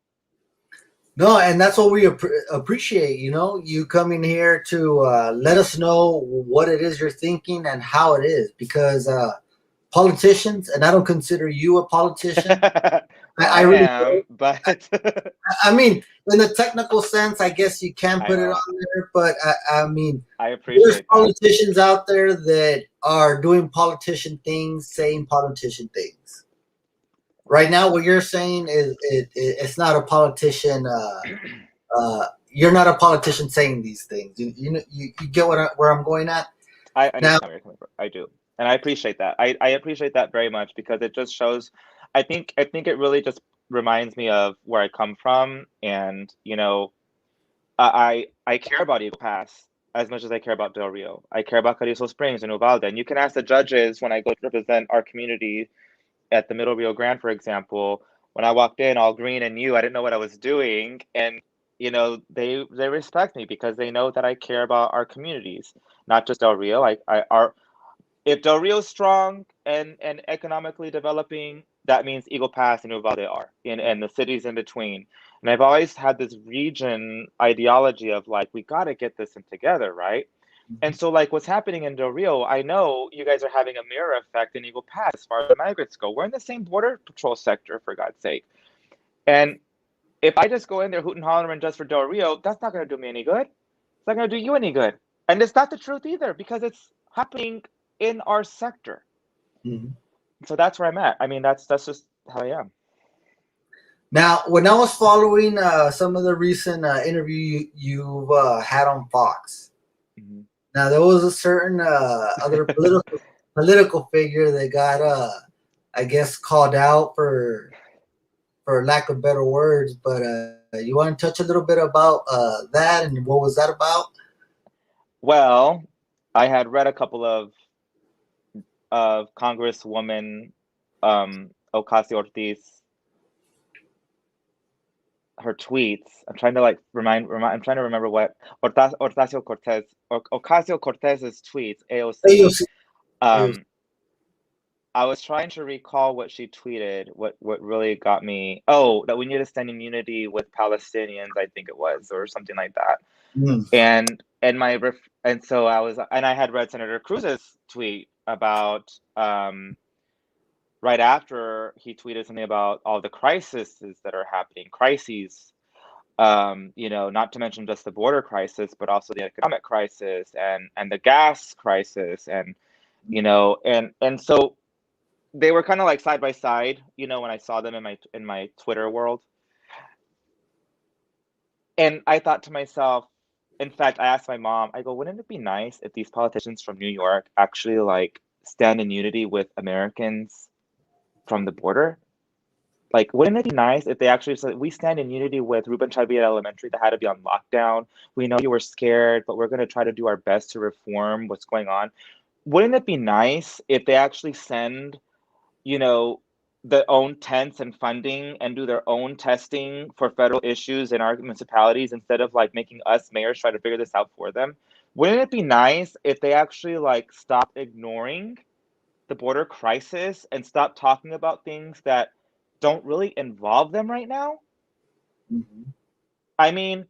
No, and that's what we appreciate. You know, you coming here to let us know what it is you're thinking and how it is, because politicians, and I don't consider you a politician. Well, I I really am, don't. but I mean, in the technical sense, I guess you can I put it know. on there, but I mean, I there's appreciate that. politicians out there that are doing politician things, saying politician things. Right now, what you're saying is it's not a politician. You're not a politician saying these things. You get where I'm going at I now. understand where you're coming from. I do. And I appreciate that. I appreciate that very much because it just shows I think it really just reminds me of where I come from and I care about Eagle Pass as much as I care about Del Rio. I care about Carrizo Springs and Uvalde. And you can ask the judges when I go to represent our community at the Middle Rio Grande, for example, when I walked in all green and new, I didn't know what I was doing. And they respect me because they know that I care about our communities, not just Del Rio. If Del Rio's strong and economically developing, that means Eagle Pass and Uvalde are, and the cities in between. And I've always had this region ideology of like, we got to get this in together, right? And so, like, what's happening in Del Rio, I know you guys are having a mirror effect in Eagle Pass as far as the migrants go. We're in the same border patrol sector, for God's sake. And if I just go in there hooting hollering just for Del Rio, that's not going to do me any good. It's not going to do you any good. And it's not the truth either because it's happening in our sector. Mhm. So that's where I'm at. I mean, that's just how I am. Now, when I was following some of the recent interview you've had on Fox, Mhm. now there was a certain other political figure that got I guess called out for lack of better words. But you want to touch a little bit about that and what was that about? Well, I had read a couple of Congresswoman Ocasio-Cortez her tweets. I'm trying to like remind. I'm trying to remember what Ocasio Cortez's tweets. AOC. AOC. Um, I was trying to recall what she tweeted. What really got me? Oh, that we need to stand in unity with Palestinians. I think it was, or something like that. Mm. And so I had read Senator Cruz's tweet about right after he tweeted something about all the crises that are happening, crises, not to mention just the border crisis, but also the economic crisis and the gas crisis, and so they were kind of like side by side, when I saw them in my Twitter world, and I thought to myself, in fact, I asked my mom, I go, wouldn't it be nice if these politicians from New York actually like stand in unity with Americans from the border? Like, wouldn't it be nice if they actually said, we stand in unity with Ruben Chavia Elementary that had to be on lockdown. We know you were scared, but we're going to try to do our best to reform what's going on. Wouldn't it be nice if they actually send, you know, their own tents and funding and do their own testing for federal issues in our municipalities instead of like making us mayors try to figure this out for them? Wouldn't it be nice if they actually like stop ignoring the border crisis and stop talking about things that don't really involve them right now? Mhm. I mean,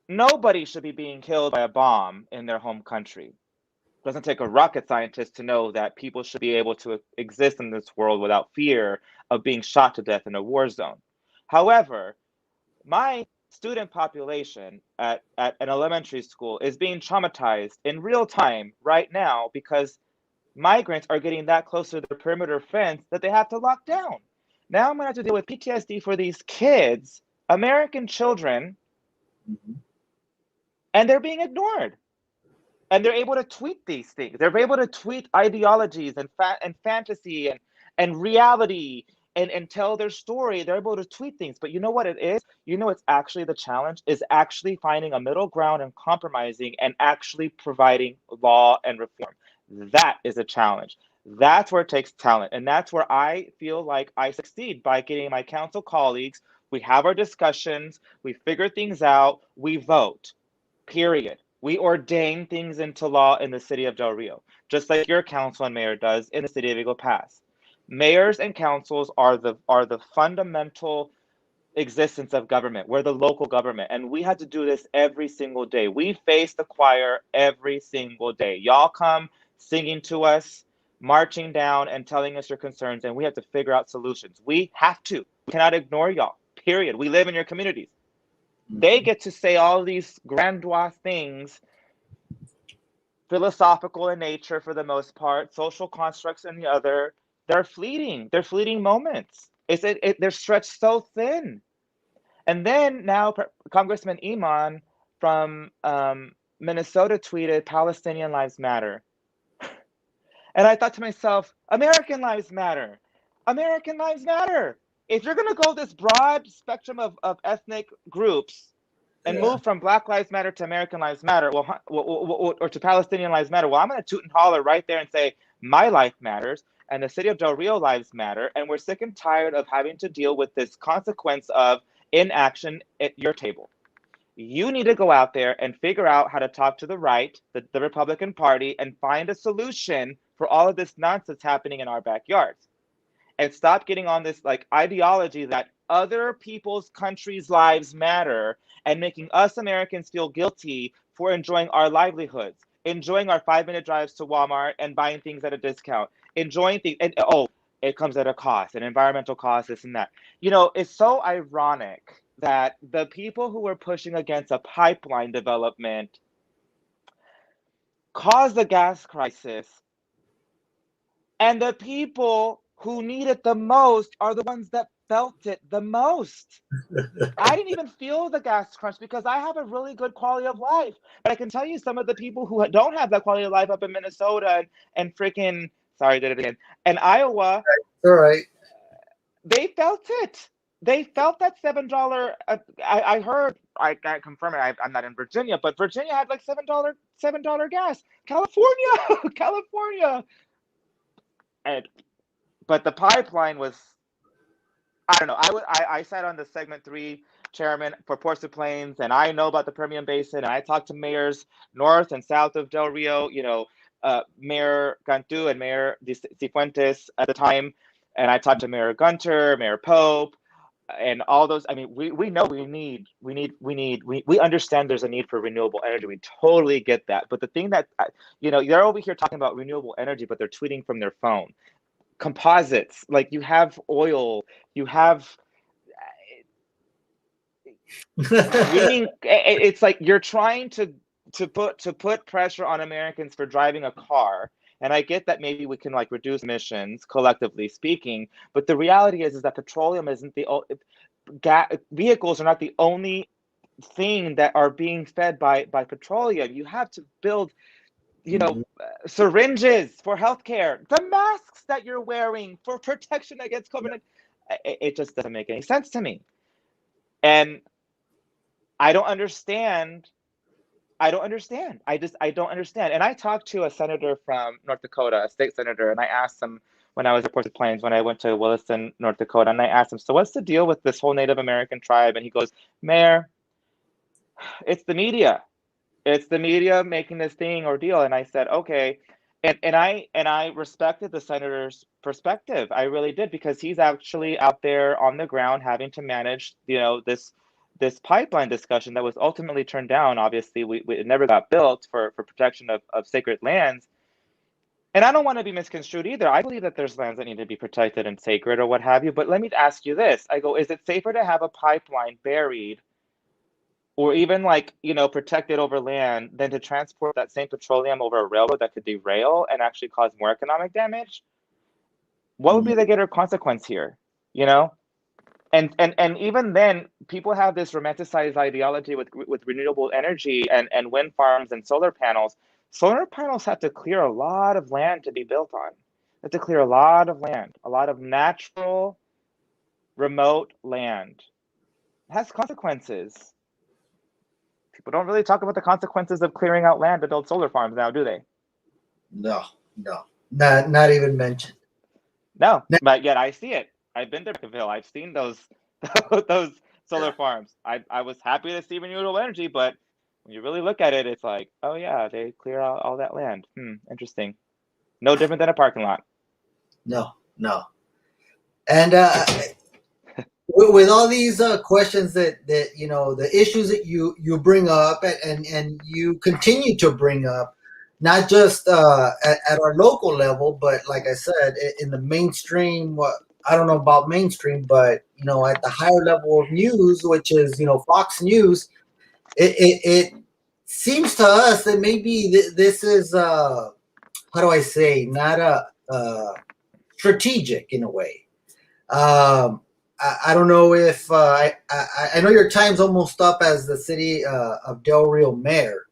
nobody should be being killed by a bomb in their home country. It doesn't take a rocket scientist to know that people should be able to exist in this world without fear of being shot to death in a war zone. However, my student population at an elementary school is being traumatized in real time right now because migrants are getting that close to the perimeter fence that they have to lock down. Now I'm going to have to deal with PTSD for these kids, American children, Mhm. and they're being ignored. And they're able to tweet these things. They're able to tweet ideologies and fantasy and reality and tell their story. They're able to tweet things. But you know what it is? You know, it's actually the challenge is actually finding a middle ground and compromising and actually providing law and reform. That is a challenge. That's where it takes talent. And that's where I feel like I succeed by getting my council colleagues. We have our discussions, we figure things out, we vote, period. We ordain things into law in the city of Del Rio, just like your council and mayor does in the city of Eagle Pass. Mayors and councils are the fundamental existence of government. We're the local government, and we had to do this every single day. We face the choir every single day. Y'all come singing to us, marching down and telling us your concerns, and we have to figure out solutions. We have to. We cannot ignore y'all, period. We live in your communities. They get to say all these grandiose things, philosophical in nature for the most part, social constructs in the other. They're fleeting. They're fleeting moments. They're stretched so thin. And then now Congressman Iman from Minnesota tweeted, Palestinian lives matter. And I thought to myself, American lives matter. American lives matter. If you're going to go this broad spectrum of ethnic groups and move from Black Lives Matter to American Lives Matter, or to Palestinian Lives Matter, well, I'm going to toot and holler right there and say, my life matters, and the city of Del Rio lives matter, and we're sick and tired of having to deal with this consequence of inaction at your table. You need to go out there and figure out how to talk to the right, the Republican Party, and find a solution for all of this nonsense happening in our backyards. And stop getting on this like ideology that other people's countries' lives matter and making us Americans feel guilty for enjoying our livelihoods, enjoying our 5-minute drives to Walmart and buying things at a discount, enjoying things, and oh, it comes at a cost, an environmental cost, this and that. You know, it's so ironic that the people who were pushing against a pipeline development caused the gas crisis, and the people who need it the most are the ones that felt it the most. I didn't even feel the gas crunch because I have a really good quality of life. But I can tell you some of the people who don't have that quality of life up in Minnesota and freaking, sorry, I did it again, and Iowa, All right. they felt it. They felt that $7. I heard. I can't confirm it. I'm not in Virginia, but Virginia had like $7 gas. California, California, but the pipeline was. I don't know. I sat on the segment 3 chairman for Ports of Plains, and I know about the Permian Basin. And I talked to mayors north and south of Del Rio. You know, Mayor Cantu and Mayor Cifuentes at the time, and I talked to Mayor Gunter, Mayor Pope, and all those. I mean, we know we understand there's a need for renewable energy. We totally get that. But the thing that you know, they're over here talking about renewable energy, but they're tweeting from their phone. Composites, like you have oil, you have greening. It's like you're trying to put pressure on Americans for driving a car. And I get that maybe we can like reduce emissions collectively speaking, but the reality is that petroleum isn't the vehicles are not the only thing that are being fed by petroleum. You have to build, you know, syringes for healthcare, the masks that you're wearing for protection against COVID. It just doesn't make any sense to me. And I don't understand. I don't understand. I don't understand. And I talked to a senator from North Dakota, a state senator, and I asked him when I was at Ports of Plains, when I went to Williston, North Dakota, and I asked him, so what's the deal with this whole Native American tribe? And he goes, Mayor, it's the media. It's the media making this thing or deal. And I said, okay. And I respected the senator's perspective. I really did, because he's actually out there on the ground having to manage, you know, this pipeline discussion that was ultimately turned down. Obviously, it never got built for protection of sacred lands. And I don't want to be misconstrued either. I believe that there's lands that need to be protected and sacred or what have you. But let me ask you this. I go, is it safer to have a pipeline buried or even like, you know, protected over land than to transport that same petroleum over a railroad that could derail and actually cause more economic damage? What would be the greater consequence here? You know? And even then, people have this romanticized ideology with renewable energy and wind farms and solar panels. Solar panels have to clear a lot of land to be built on. They have to clear a lot of land, a lot of natural remote land has consequences. People don't really talk about the consequences of clearing out land to build solar farms now, do they? No, no, not even mentioned. No, but yet I see it. I've been to Hill. I've seen those those solar Yeah. farms. I was happy to see renewable energy, but when you really look at it, it's like, oh yeah, they clear out all that land. Interesting. No different than a parking lot. No, no. And with all these questions that the issues that you bring up and you continue to bring up, not just at our local level, but like I said, in the mainstream. I don't know about mainstream, but at the higher level of news, which is Fox News, it seems to us that maybe this is how do I say, not a strategic in a way. I don't know if I know your time's almost up as the city of Del Rio mayor.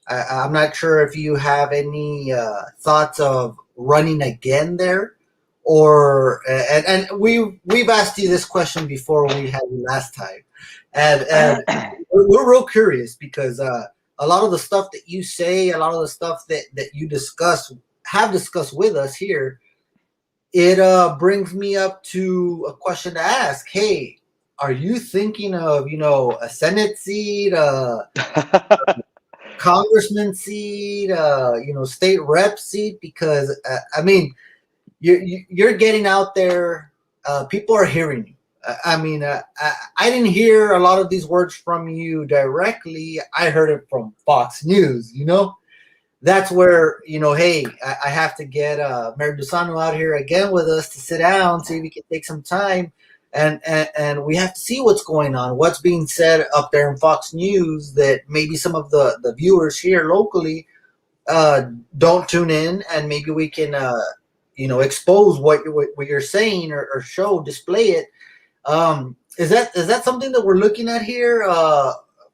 I'm not sure if you have any thoughts of running again there, or and we've asked you this question before we had you last time, and we're real curious because a lot of the stuff that you say, a lot of the stuff that you have discussed with us here, it brings me up to a question to ask. Hey, are you thinking of a Senate seat, congressman seat, state rep seat? Because I mean, you're getting out there. People are hearing you. I mean, I didn't hear a lot of these words from you directly. I heard it from Fox News. That's where hey, I have to get Mayor Lozano out here again with us to sit down, see if we can take some time, and we have to see what's going on, what's being said up there in Fox News that maybe some of the viewers here locally don't tune in, and maybe we can expose what you're saying, or display it. Is that something that we're looking at here?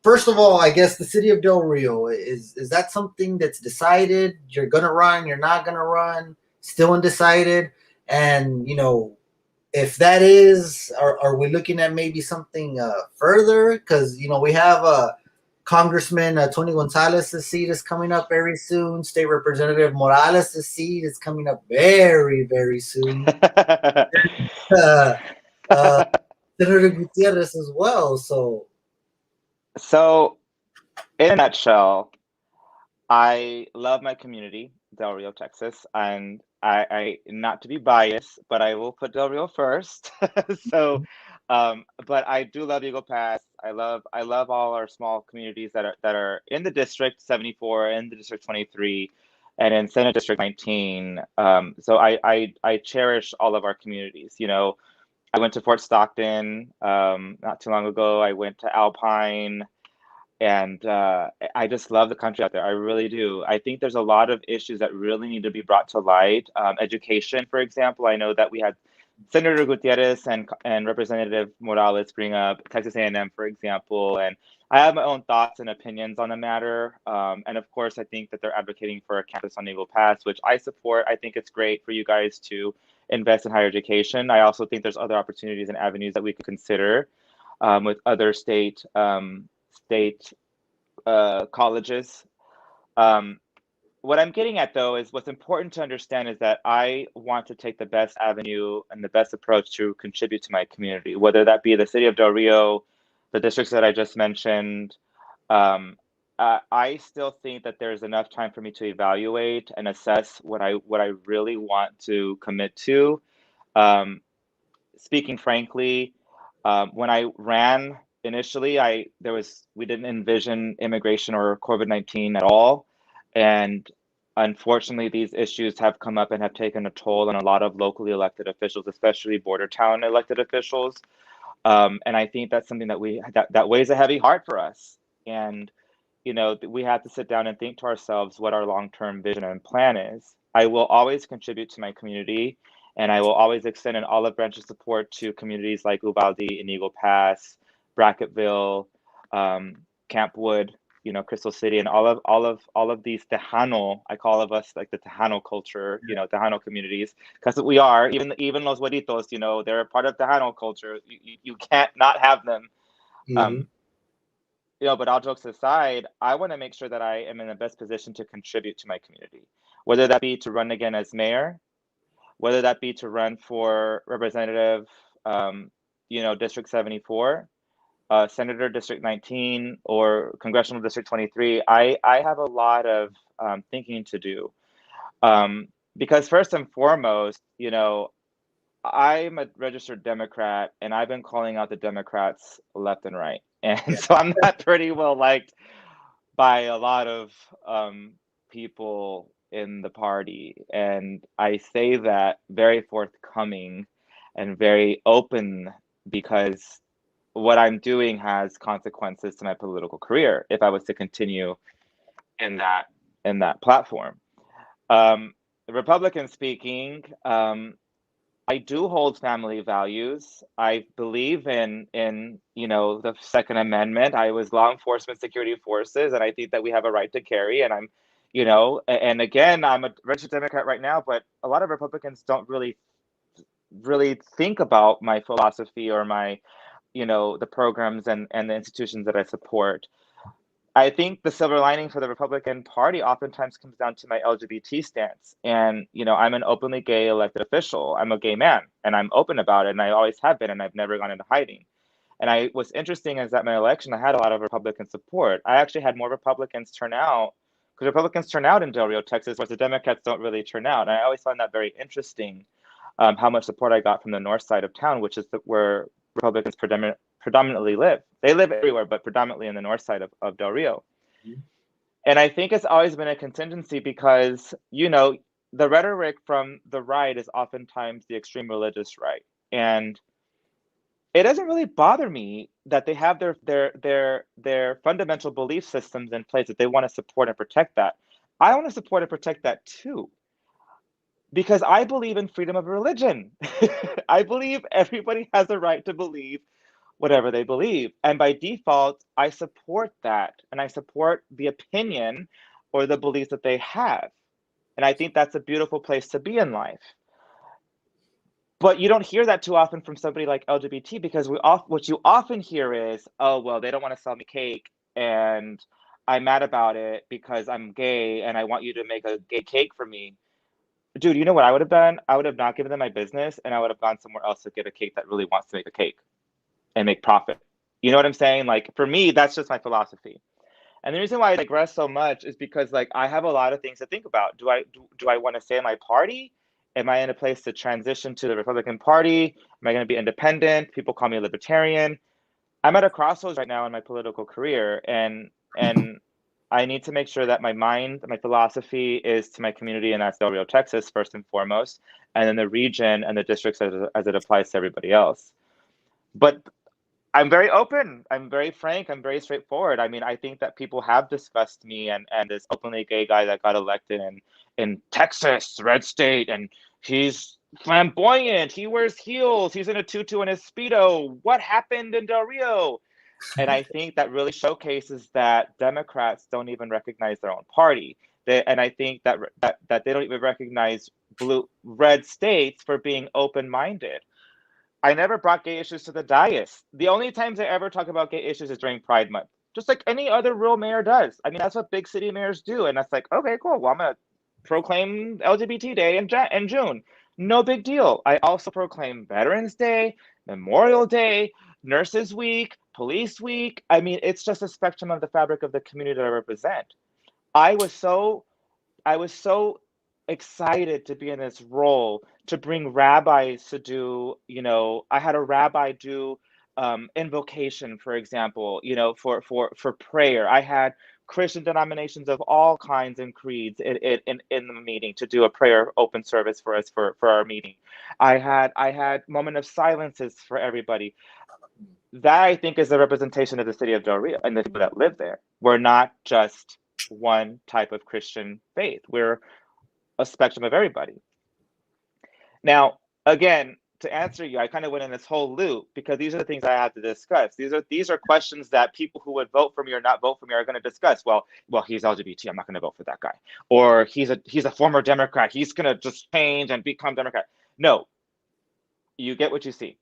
First of all, I guess the city of Del Rio, is that something that's decided? You're gonna run, you're not gonna run, still undecided, and if that is, are we looking at maybe something further? Because we have Congressman Tony Gonzalez's seat is coming up very soon. State Representative Morales' seat is coming up very, very soon. Uh, uh, Senator Gutierrez as well. So So, in a nutshell, I love my community, Del Rio, Texas, and I not to be biased, but I will put Del Rio first. So, but I do love Eagle Pass. I love all our small communities that are in the District 74, in the District 23, and in Senate District 19. So I cherish all of our communities. I went to Fort Stockton not too long ago. I went to Alpine. And I just love the country out there. I really do. I think there's a lot of issues that really need to be brought to light. Education, for example, I know that we had Senator Gutierrez and Representative Morales bring up Texas A&M, for example, and I have my own thoughts and opinions on the matter. And of course, I think that they're advocating for a campus on Eagle Pass, which I support. I think it's great for you guys to invest in higher education. I also think there's other opportunities and avenues that we could consider with other state colleges. Um, what I'm getting at, though, is what's important to understand is that I want to take the best avenue and the best approach to contribute to my community, whether that be the city of Del Rio, the districts that I just mentioned. Um, I still think that there's enough time for me to evaluate and assess what I really want to commit to. Um, Speaking frankly, when I ran initially, we didn't envision immigration or COVID-19 at all, and unfortunately, these issues have come up and have taken a toll on a lot of locally elected officials, especially border town elected officials. And I think that's something that weighs a heavy heart for us. And we have to sit down and think to ourselves what our long-term vision and plan is. I will always contribute to my community, and I will always extend an olive branch of support to communities like Uvalde and Eagle Pass, Bracketville, Camp Wood, Crystal City and all of these Tejano, I call of us like the Tejano culture, Tejano communities, because we are, even los güeritos, they're a part of Tejano culture. You can't not have them. Mhm. But all jokes aside, I want to make sure that I am in the best position to contribute to my community, whether that be to run again as mayor, whether that be to run for representative, District 74, Senator District 19, or Congressional District 23. I have a lot of thinking to do. Because first and foremost, I'm a registered Democrat, and I've been calling out the Democrats left and right. And Yeah. so I'm not pretty well liked by a lot of people in the party. And I say that very forthcoming and very open, because what I'm doing has consequences to my political career if I was to continue in that platform. Republican speaking, I do hold family values. I believe in the Second Amendment. I was law enforcement security forces, and I think that we have a right to carry. And and again, I'm a registered Democrat right now, but a lot of Republicans don't really think about my philosophy or my the programs and the institutions that I support. I think the silver lining for the Republican Party oftentimes comes down to my LGBT stance. And, I'm an openly gay elected official. I'm a gay man, and I'm open about it, and I always have been, and I've never gone into hiding. And what's interesting is that my election, I had a lot of Republican support. I actually had more Republicans turn out, because Republicans turn out in Del Rio, Texas, whereas the Democrats don't really turn out. And I always found that very interesting, how much support I got from the north side of town, which is where Republicans predominantly live. They live everywhere, but predominantly in the north side of Del Rio. Mhm. And I think it's always been a contingency because, the rhetoric from the right is oftentimes the extreme religious right. And it doesn't really bother me that they have their fundamental belief systems in place that they want to support and protect that. I want to support and protect that too, because I believe in freedom of religion. I believe everybody has the right to believe whatever they believe. And by default, I support that, and I support the opinion or the beliefs that they have. And I think that's a beautiful place to be in life. But you don't hear that too often from somebody like LGBT, because what you often hear is, oh, well, they don't want to sell me cake, and I'm mad about it because I'm gay and I want you to make a gay cake for me. Dude, you know what I would have done? I would have not given them my business, and I would have gone somewhere else to get a cake that really wants to make a cake and make profit. You know what I'm saying? Like, for me, that's just my philosophy. And the reason why I digress so much is because, like, I have a lot of things to think about. Do I want to stay in my party? Am I in a place to transition to the Republican Party? Am I going to be independent? People call me a libertarian. I'm at a crossroads right now in my political career, and I need to make sure that my mind, my philosophy is to my community, and that's Del Rio, Texas, first and foremost, and then the region and the districts as it applies to everybody else. But I'm very open. I'm very frank. I'm very straightforward. I mean, I think that people have discussed me and this openly gay guy that got elected in Texas, red state, and he's flamboyant. He wears heels. He's in a tutu and a Speedo. What happened in Del Rio? And I think that really showcases that Democrats don't even recognize their own party. And I think that they don't even recognize red states for being open-minded. I never brought gay issues to the dais. The only times I ever talk about gay issues is during Pride Month, just like any other real mayor does. I mean, that's what big city mayors do. And that's like, okay, cool. Well, I'm going to proclaim LGBT Day in June. No big deal. I also proclaim Veterans Day, Memorial Day, Nurses Week, Police Week. I mean, it's just a spectrum of the fabric of the community that I represent. I was so I was so excited to be in this role, to bring rabbis to do, I had a rabbi do invocation, for example, for prayer. I had Christian denominations of all kinds and creeds in the meeting to do a prayer open service for us for our meeting. I had moment of silences for everybody. That, I think, is the representation of the city of Del Rio and the people that live there. We're not just one type of Christian faith. We're a spectrum of everybody. Now, again, to answer you, I kind of went in this whole loop because these are the things I have to discuss. These are questions that people who would vote for me or not vote for me are going to discuss. Well, he's LGBT. I'm not going to vote for that guy. Or he's a former Democrat. He's going to just change and become Democrat. No, you get what you see.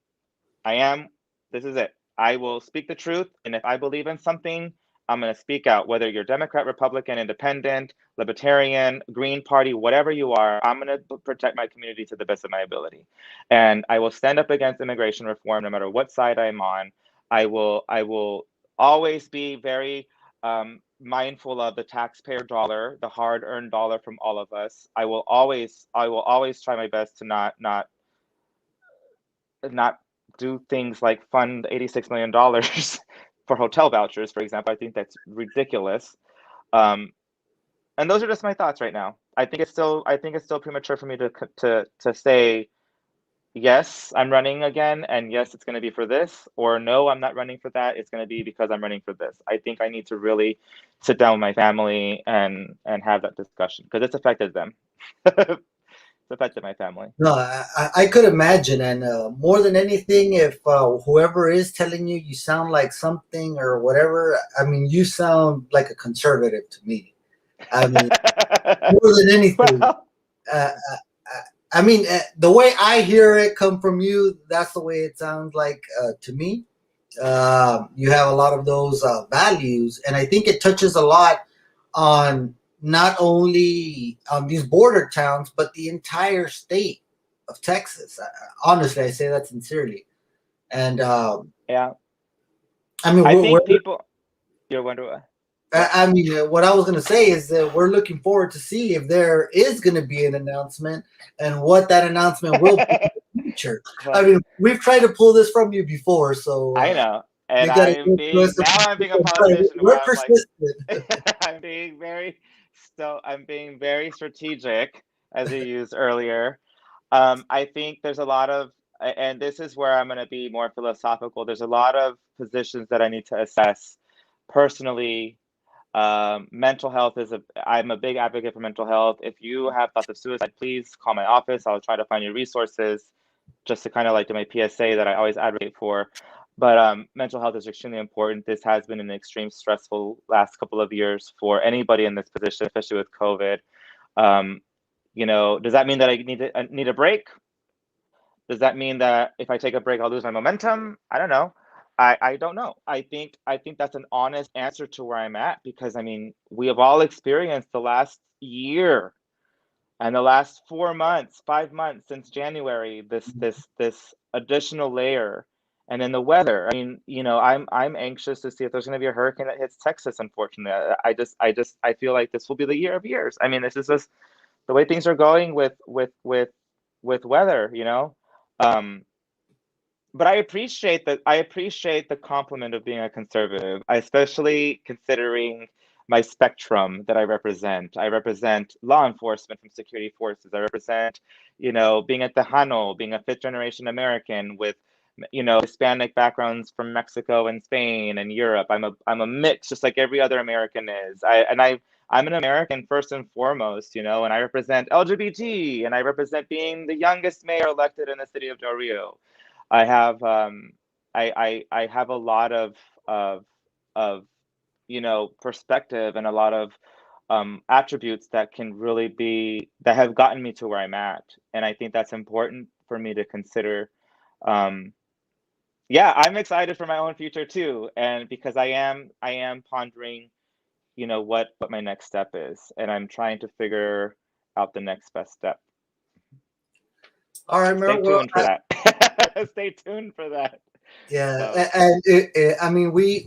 This is it. I will speak the truth. And if I believe in something, I'm going to speak out, whether you're Democrat, Republican, Independent, Libertarian, Green Party, whatever you are. I'm going to protect my community to the best of my ability. And I will stand up against immigration reform no matter what side I'm on. I will always be very mindful of the taxpayer dollar, the hard-earned dollar from all of us. I will always try my best to not do things like fund $86 million for hotel vouchers, for example. I think that's ridiculous. And those are just my thoughts right now. I think it's still premature for me to say, yes, I'm running again, and yes, it's going to be for this, or no, I'm not running for that. It's going to be because I'm running for this. I think I need to really sit down with my family and have that discussion because it's affected them. It's affected my family. No, I could imagine, and more than anything, if whoever is telling you you sound like something or whatever, I mean, you sound like a conservative to me. I mean, more than anything. Well, I mean, the way I hear it come from you, that's the way it sounds like to me. You have a lot of those values, and I think it touches a lot on not only these border towns, but the entire state of Texas. Honestly, I say that sincerely. And yeah, I mean, I think people. You're wondering. I mean, what I was going to say is that we're looking forward to see if there is going to be an announcement and what that announcement will be in the future. Well, I mean, we've tried to pull this from you before, so I know, and you got to I'm being a politician. We're Where I'm like, persistent. I'm being very strategic, as you used earlier. I think there's a lot of, and this is where I'm going to be more philosophical. There's a lot of positions that I need to assess personally. Mental health I'm a big advocate for mental health. If you have thoughts of suicide, please call my office. I'll try to find you resources just to kind of like do my PSA that I always advocate for. But mental health is extremely important. This has been an extreme stressful last couple of years for anybody in this position, especially with COVID. Does that mean that I need a break? Does that mean that if I take a break, I'll lose my momentum? I don't know. I don't know. I think that's an honest answer to where I'm at because I mean we have all experienced the last year and the last 4 months, 5 months since January, this additional layer, and then the weather. I mean, I'm anxious to see if there's going to be a hurricane that hits Texas. Unfortunately, I feel like this will be the year of years. I mean, this is just the way things are going with weather. But I appreciate that. I appreciate the compliment of being a conservative, especially considering my spectrum that I represent. I represent law enforcement from security forces. I represent, being a Tejano, being a fifth generation American with, Hispanic backgrounds from Mexico and Spain and Europe. I'm a mix, just like every other American is. I'm an American first and foremost, and I represent LGBT, and I represent being the youngest mayor elected in the city of Del Rio. I have I have a lot of perspective and a lot of attributes that have gotten me to where I'm at, and I think that's important for me to consider. Yeah, I'm excited for my own future too, and because I am pondering, what my next step is, and I'm trying to figure out the next best step. All right, Stay Mer. tuned for that. Stay tuned for that. Yeah, and I mean, we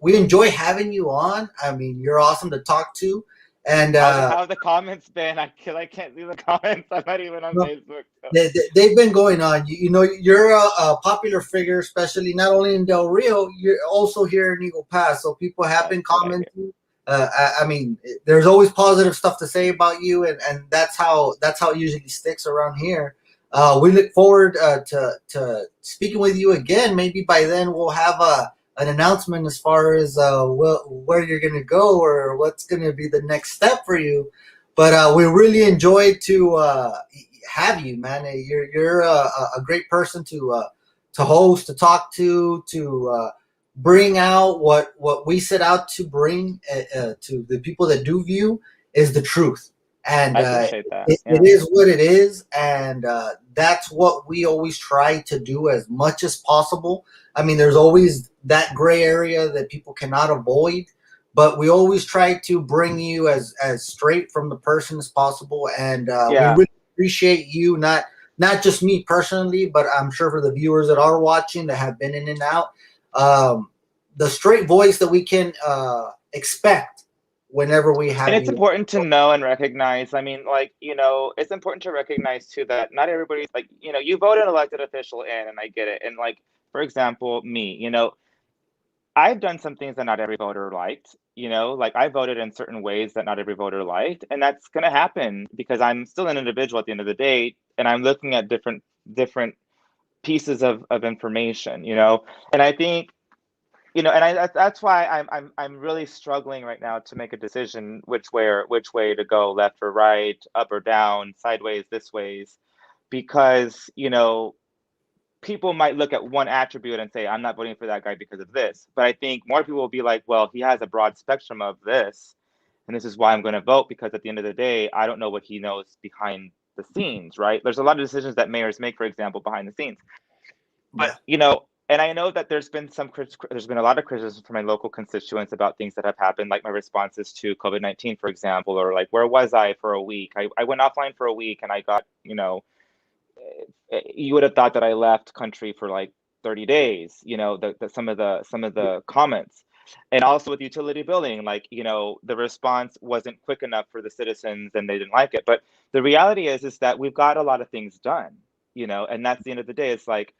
enjoy having you on. I mean, you're awesome to talk to, and how have the comments been? I can't see the comments. I'm not even on Facebook. So. They've been going on. You're a popular figure, especially not only in Del Rio, you're also here in Eagle Pass. So people have been commenting. I mean, there's always positive stuff to say about you, and that's how it usually sticks around here. We look forward to speaking with you again. Maybe by then we'll have an announcement as far as where you're going to go or what's going to be the next step for you. But we really enjoyed to have you, man. You're a great person to host, to talk to bring out what we set out to bring to the people that do view is the truth, and I appreciate that. it is what it is, and that's what we always try to do as much as possible. I mean, there's always that gray area that people cannot avoid, but we always try to bring you as straight from the person as possible, and we Yeah. really appreciate you, not just me personally, but I'm sure for the viewers that are watching that have been in and out, the straight voice that we can expect whenever we And have it's you. important to know and recognize. I mean, like, it's important to recognize too that not everybody's like, you vote an elected official in, and I get it. And like, for example, me, I've done some things that not every voter liked, like I voted in certain ways that not every voter liked, and that's going to happen because I'm still an individual at the end of the day, and I'm looking at different pieces of information, and I think, and that's why I'm really struggling right now to make a decision which way to go, left or right, up or down, sideways, this ways, because people might look at one attribute and say, I'm not voting for that guy because of this. But I think more people will be like, well, he has a broad spectrum of this, and this is why I'm going to vote, because at the end of the day, I don't know what he knows behind the scenes, right? There's a lot of decisions that mayors make, for example, behind the scenes. But, Yeah. and I know that there's been a lot of criticism from my local constituents about things that have happened, like my responses to COVID-19, for example, or like, where was I for a week? I went offline for a week and I got, you would have thought that I left country for like 30 days, some of the comments. And also with utility billing, like, the response wasn't quick enough for the citizens and they didn't like it. But the reality is that we've got a lot of things done, and that's the end of the day. It's like,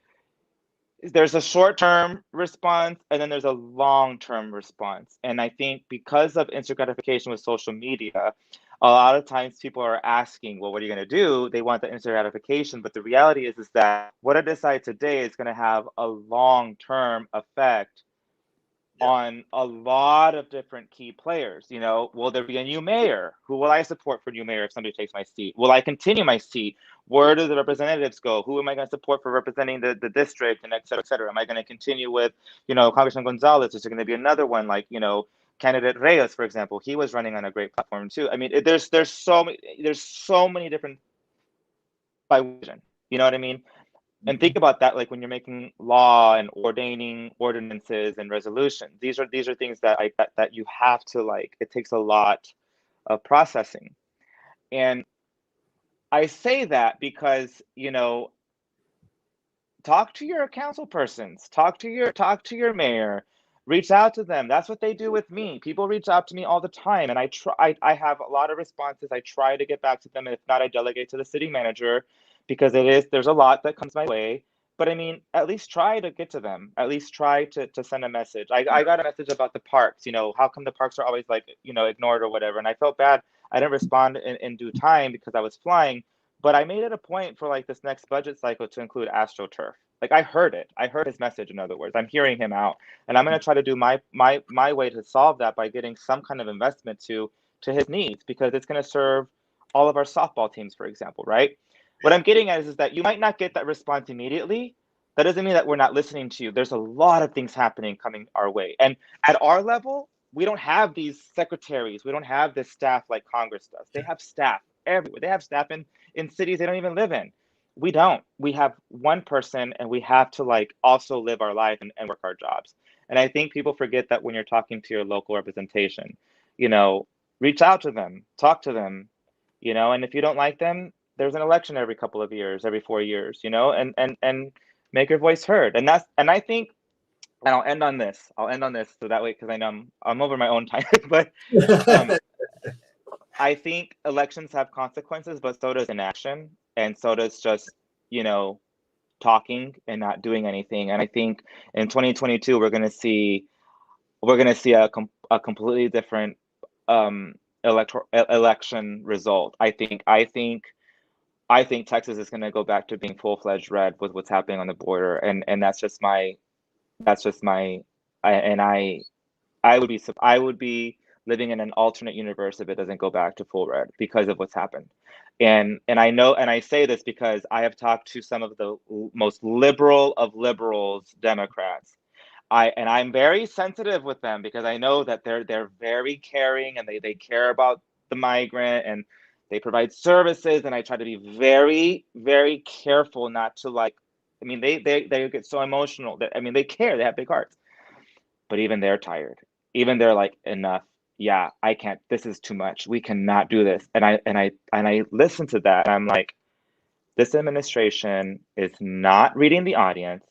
there's a short-term response and then there's a long-term response. And I think because of instant gratification with social media, a lot of times people are asking, well, what are you going to do? They want the instant gratification, but the reality is that what I decide today is going to have a long-term effect on a lot of different key players. Will there be a new mayor? Who will I support for new mayor if somebody takes my seat? Will I continue my seat? Where do the representatives go? Who am I going to support for representing the district, and et cetera, et cetera? Am I going to continue with, Congressman Gonzalez? Is there going to be another one like, candidate Reyes, for example? He was running on a great platform too. I mean, there's so many different by vision. You know what I mean? And think about that, like when you're making law and ordaining ordinances and resolutions. These are things that that you have to, like, it takes a lot of processing. And I say that because, talk to your council persons, talk to your mayor, reach out to them. That's what they do with me. People reach out to me all the time, and I have a lot of responses. I try to get back to them, and if not, I delegate to the city manager, because there's a lot that comes my way. But I mean, at least try to get to them. At least try to send a message. I got a message about the parks. How come the parks are always like, ignored or whatever? And I felt bad. I didn't respond in due time because I was flying. But I made it a point for like this next budget cycle to include AstroTurf. Like, I heard it. I heard his message. In other words, I'm hearing him out, and I'm going to try to do my way to solve that by getting some kind of investment to his needs, because it's going to serve all of our softball teams, for example, right? What I'm getting at is that you might not get that response immediately. That doesn't mean that we're not listening to you. There's a lot of things happening coming our way, and at our level, we don't have these secretaries. We don't have this staff like Congress does. They have staff everywhere. They have staff in cities they don't even live in. We don't. We have one person, and we have to, like, also live our life and work our jobs. And I think people forget that when you're talking to your local representation, reach out to them, talk to them, and if you don't like them, there's an election every couple of years, every 4 years, and make your voice heard. And I think, and I'll end on this. So that way, because I know I'm over my own time, but um, I think elections have consequences, but so does inaction, and so does just, talking and not doing anything. And I think in 2022 we're gonna see a completely different election result. I think Texas is gonna go back to being full-fledged red with what's happening on the border, and that's just my I and I would be living in an alternate universe if it doesn't go back to full red because of what's happened. And I know, and I say this because I have talked to some of the most liberal of liberals, Democrats. I'm very sensitive with them because I know that they're very caring and they care about the migrant and they provide services, and I try to be very, very careful not to like, I mean, they get so emotional that, I mean, they care, they have big hearts, but even they're tired. Even they're like, enough. Yeah, I can't, this is too much. We cannot do this. And I listen to that and I'm like, this administration is not reading the audience,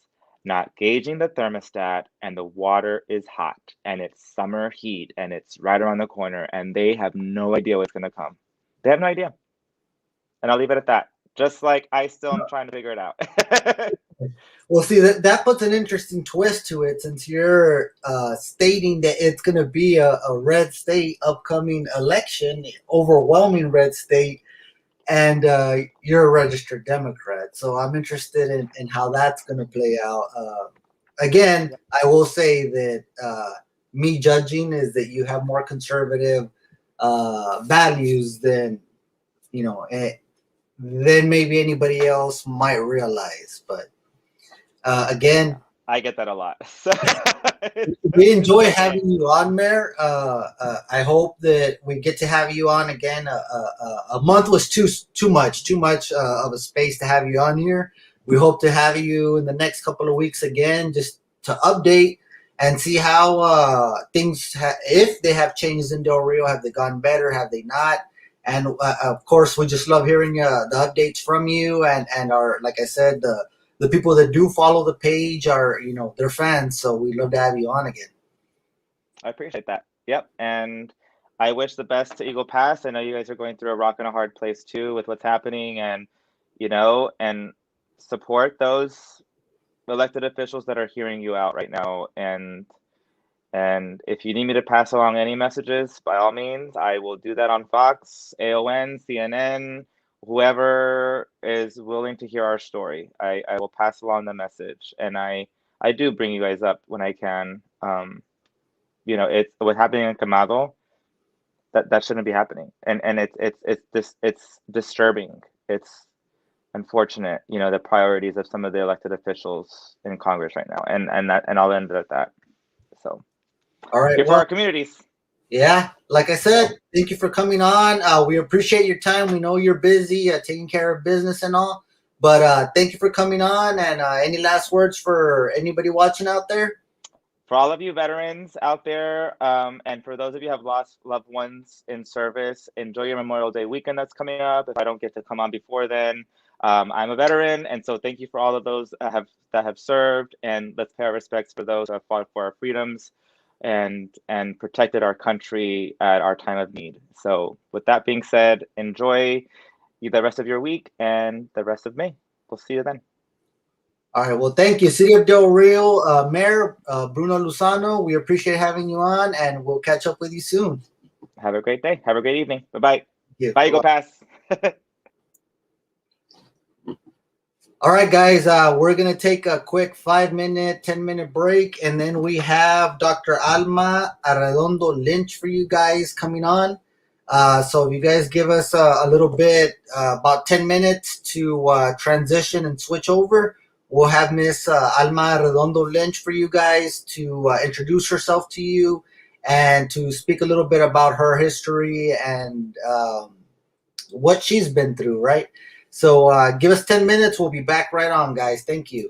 not gauging the thermostat, and the water is hot and it's summer heat and it's right around the corner and they have no idea what's going to come. They have no idea. And I'll leave it at that. Just like I still am trying to figure it out. Well, see, that puts an interesting twist to it, since you're stating that it's going to be a red state upcoming election, overwhelming red state, and you're a registered Democrat. So I'm interested in how that's going to play out. Again, I will say that me judging is that you have more conservative values than, you know, than maybe anybody else might realize. But again, I get that a lot. So we enjoy having you on, Mayor. I hope that we get to have you on again. A month was too much of a space to have you on here. We hope to have you in the next couple of weeks again, just to update and see how things, if they have changes in Del Rio, have they gone better, have they not? And of course, we just love hearing the updates from you, and our, like I said, the people that do follow the page are, you know, they're fans. So we'd love to have you on again. I appreciate that. Yep. And I wish the best to Eagle Pass. I know you guys are going through a rock and a hard place too with what's happening, and, you know, and support those elected officials that are hearing you out right now. And if you need me to pass along any messages, by all means, I will do that on Fox, AON, CNN, whoever is willing to hear our story. I will pass along the message, and I do bring you guys up when I can. You know, it's what's happening in Camado. That shouldn't be happening, and it's disturbing. It's unfortunate, you know, the priorities of some of the elected officials in Congress right now, and I'll end it at that. So, all right, here for our communities. Yeah, like I said, thank you for coming on. We appreciate your time. We know you're busy taking care of business and all, but thank you for coming on. And any last words for anybody watching out there? For all of you veterans out there, and for those of you who have lost loved ones in service, enjoy your Memorial Day weekend that's coming up. If I don't get to come on before then, I'm a veteran, and so thank you for all of those that have served, and let's pay our respects for those who have fought for our freedoms and protected our country at our time of need. So with that being said, enjoy the rest of your week and the rest of May. We'll see you then. All right. Well, thank you, City of Del Rio Mayor Bruno Lozano. We appreciate having you on, and we'll catch up with you soon. Have a great day. Have a great evening. Bye-bye. Yeah. Bye, Eagle Pass. All right, guys, we're going to take a quick 5-minute, 10-minute break, and then we have Dr. Alma Arredondo Lynch for you guys coming on. So if you guys give us a little bit, about 10 minutes to transition and switch over, we'll have Miss Alma Arredondo Lynch for you guys to introduce herself to you and to speak a little bit about her history and what she's been through, right? So give us 10 minutes. We'll be back right on, guys. Thank you.